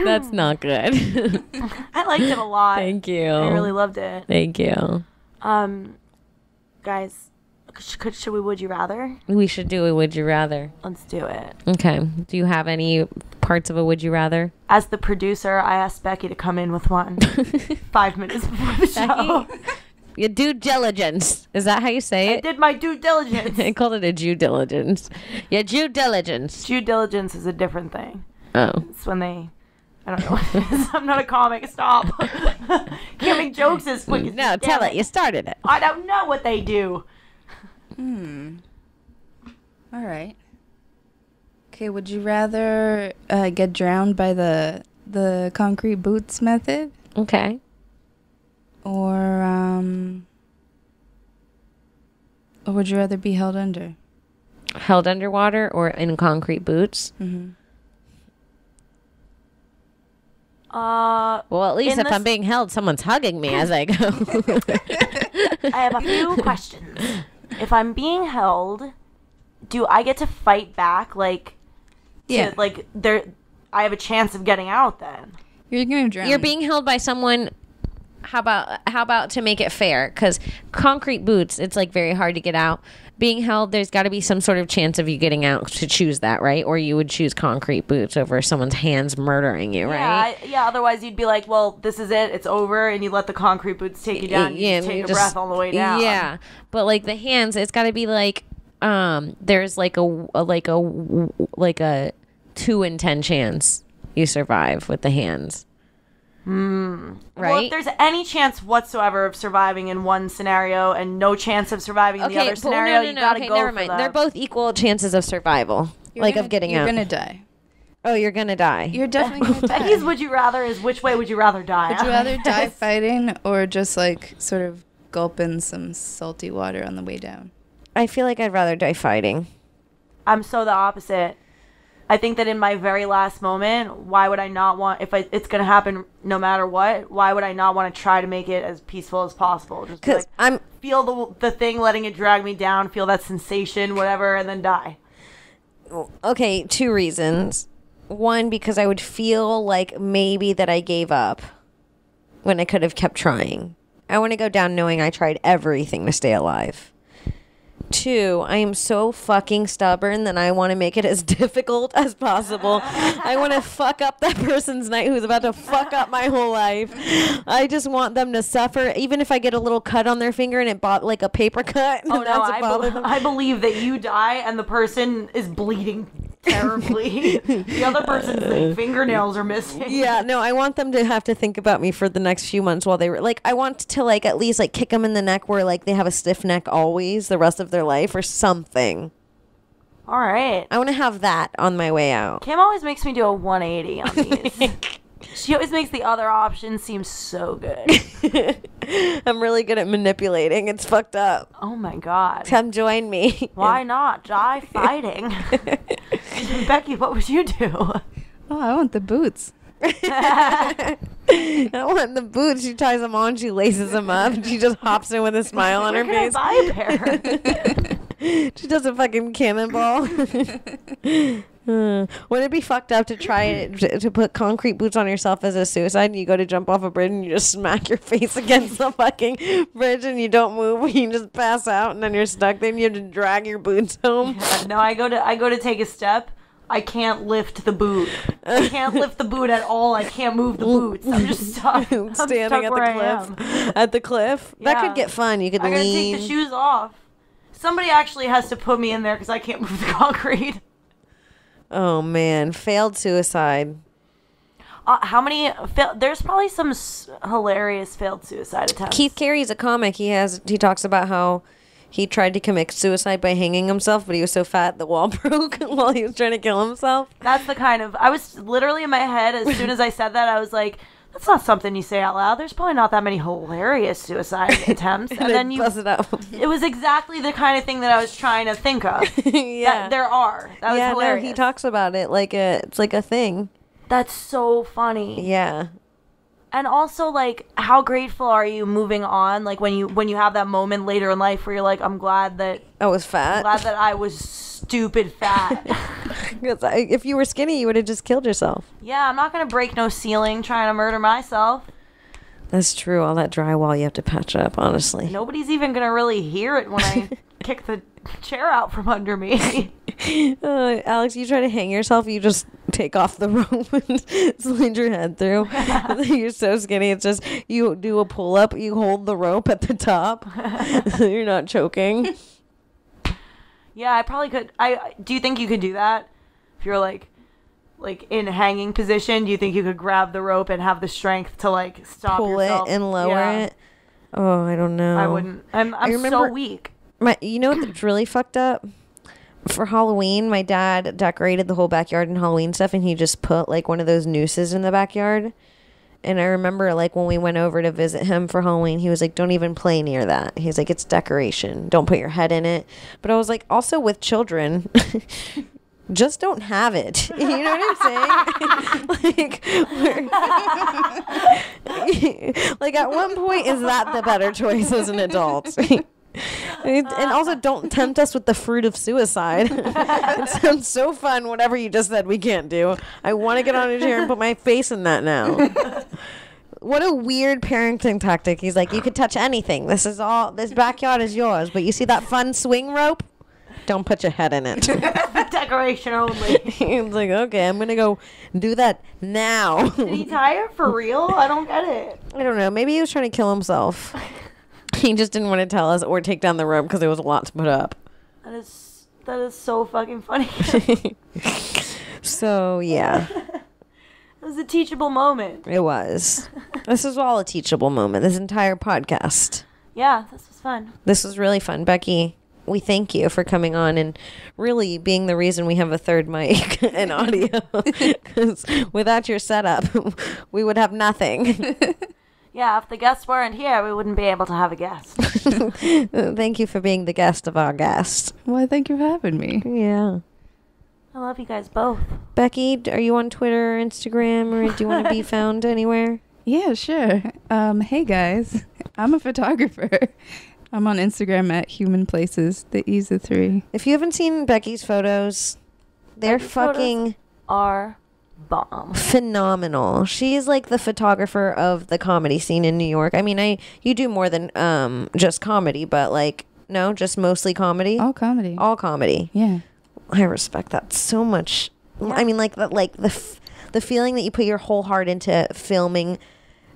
That's not good. I liked it a lot. Thank you. I really loved it. Thank you. Guys, should we would you rather? We should do a would you rather. Let's do it. Okay. Do you have any parts of a would you rather? As the producer, I asked Becky to come in with one 5 minutes before the show. Your due diligence. Is that how you say I it? did my due diligence. I called it a due diligence. Your due diligence. Due diligence is a different thing. Oh. It's when they... I don't know what it is. I'm not a comic. Stop. Can't make jokes as quick as No, you tell can. it. You started it. I don't know what they do. All right. Okay, would you rather get drowned by the concrete boots method? Okay. Or would you rather be held under? Held underwater or in concrete boots? Mm-hmm. Well, at least if I'm being held, someone's hugging me as I go. I have a few questions. If I'm being held, do I get to fight back? Like, Yeah. Like, I have a chance of getting out then. You're going to drown. You're being held by someone. How about to make it fair? Because concrete boots, it's like very hard to get out. Being held, there's got to be some sort of chance of you getting out to choose that, right? Or you would choose concrete boots over someone's hands murdering you, right? Yeah, otherwise you'd be like, well, this is it. It's over. And you let the concrete boots take you down. You just take a breath on the way down. Yeah. But like the hands, it's got to be like, there's like a 2 in 10 chance you survive with the hands. Right? Well, if there's any chance whatsoever of surviving in one scenario and no chance of surviving in the other scenario, you gotta go never for mind. them. They're both equal chances of survival, of getting out. You're going to die. Oh, you're gonna die. You're definitely going to die. Becky's would you rather is which way would you rather die? Would you rather die fighting or just like sort of gulp in some salty water on the way down? I feel like I'd rather die fighting. I'm so the opposite. I think that in my very last moment, why would I not want, if it's going to happen no matter what, why would I not want to try to make it as peaceful as possible? Just Because like, feel the thing letting it drag me down, feel that sensation, whatever, and then die. Okay, 2 reasons. One, because I would feel like maybe that I gave up when I could have kept trying. I want to go down knowing I tried everything to stay alive. 2, I am so fucking stubborn that I want to make it as difficult as possible. I want to fuck up that person's night who's about to fuck up my whole life. I just want them to suffer, even if I get a little cut on their finger and it bought like a paper cut. Oh no, I believe that you die and the person is bleeding terribly. The other person's like, fingernails are missing. Yeah, no, I want them to have to think about me for the next few months while they were like, I want to like at least like kick them in the neck where like they have a stiff neck always the rest of their life or something. All right. I want to have that on my way out. Kim always makes me do a 180 on these. She always makes the other option seem so good. I'm really good at manipulating. It's fucked up. Oh my god. Come join me. Why not? Die fighting. Becky, what would you do? Oh, I want the boots. I want the boots. She ties them on. She laces them up. And she just hops in with a smile on her Where face. can I buy a pair? She does a fucking cannonball. Wouldn't it be fucked up to try to put concrete boots on yourself as a suicide and you go to jump off a bridge and you just smack your face against the fucking bridge and you don't move and you just pass out and then you're stuck there and you have to drag your boots home? No, I go to take a step. I can't lift the boot. I can't lift the boot at all. I can't move the boots. I'm just stuck. I'm Standing stuck at where the I am. cliff. At the cliff? That Yeah. could get fun. You could I gotta lean. take the shoes off. Somebody actually has to put me in there because I can't move the concrete. Oh man, failed suicide. How many? There's probably some hilarious failed suicide attempts. Keith Carey's a comic. He talks about how he tried to commit suicide by hanging himself, but he was so fat the wall broke while he was trying to kill himself. That's the kind of. I was literally in my head as soon as I said that. I was like, "That's not something you say out loud." There's probably not that many hilarious suicide attempts, and then you bust it up. It was exactly the kind of thing that I was trying to think of. Yeah, There are. That was hilarious. No, he talks about it like it's like a thing. That's so funny. Yeah. And also, like, how grateful are you moving on? Like, when you have that moment later in life where you're like, I'm glad that I was fat. I was stupid fat. If you were skinny, you would have just killed yourself. Yeah, I'm not gonna break no ceiling trying to murder myself. That's true. All that drywall you have to patch up, honestly. Nobody's even gonna really hear it when I kick the chair out from under me. Alex, you try to hang yourself, you just take off the rope and slide your head through. You're so skinny. It's just you do a pull up, you hold the rope at the top. You're not choking. Yeah, I probably could. Do you think you could do that? If you're like in a hanging position, do you think you could grab the rope and have the strength to like stop Pull yourself? it and lower it. Oh, I don't know. I wouldn't. I'm remember- so weak. You know what's really fucked up? For Halloween, my dad decorated the whole backyard in Halloween stuff, and he just put like one of those nooses in the backyard. And I remember like when we went over to visit him for Halloween, he was like, don't even play near that. He's like, it's decoration. Don't put your head in it. But I was like, also with children, just don't have it. You know what I'm saying? Like at one point, is that the better choice as an adult? And also, don't tempt us with the fruit of suicide. It sounds so fun. Whatever you just said, we can't do. I want to get on a chair and put my face in that now. What a weird parenting tactic. He's like, you could touch anything. This backyard is yours. But you see that fun swing rope? Don't put your head in it. Decoration only. He's like, okay, I'm going to go do that now. Did he tie her for real? I don't get it. I don't know. Maybe he was trying to kill himself. He just didn't want to tell us or take down the rope because there was a lot to put up. That is so fucking funny. So, yeah. It was a teachable moment. It was. This was all a teachable moment, this entire podcast. Yeah, this was fun. This was really fun. Becky, we thank you for coming on and really being the reason we have a third mic and audio. Because without your setup, we would have nothing. Yeah, if the guests weren't here, we wouldn't be able to have a guest. Thank you for being the guest of our guest. Well, thank you for having me. Yeah. I love you guys both. Becky, are you on Twitter or Instagram, or do you want to be found anywhere? Yeah, sure. Hey guys, I'm a photographer. I'm on Instagram at Human Places. The E's a 3. If you haven't seen Becky's photos, they're Becky's fucking photos are bomb. phenomenal. She's like the photographer of the comedy scene in New York. I mean, you do more than just comedy, but like no, just mostly comedy. All comedy. All comedy. Yeah. I respect that so much. Yeah. I mean, like the feeling that you put your whole heart into filming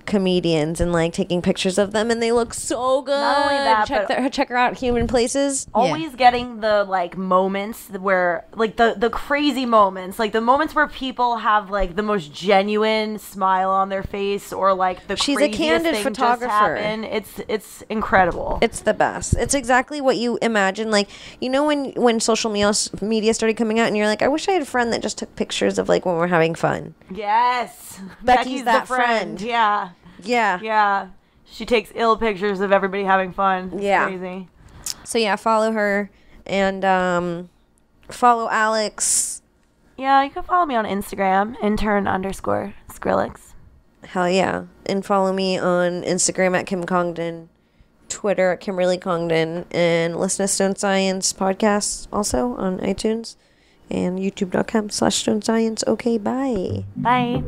comedians and like taking pictures of them, and they look so good. Not only that, check her out, Human Places. Always getting the like moments where like the crazy moments, like the moments where people have like the most genuine smile on their face, or like the She's a craziest candid thing photographer. just happened. It's incredible. It's the best. It's exactly what you imagine. Like, you know, when social media started coming out, and you're like, I wish I had a friend that just took pictures of like when we're having fun. Yes, Becky's that the friend. Yeah. Yeah. Yeah. She takes ill pictures of everybody having fun. It's Yeah. crazy. So yeah, follow her and follow Alex. Yeah, you can follow me on Instagram, intern_Skrillex. Hell yeah. And follow me on Instagram at Kim Congdon, Twitter at Kimberly Congdon, and listen to Stone Science podcast also on iTunes and youtube.com/Stone Science. Okay, bye. Bye.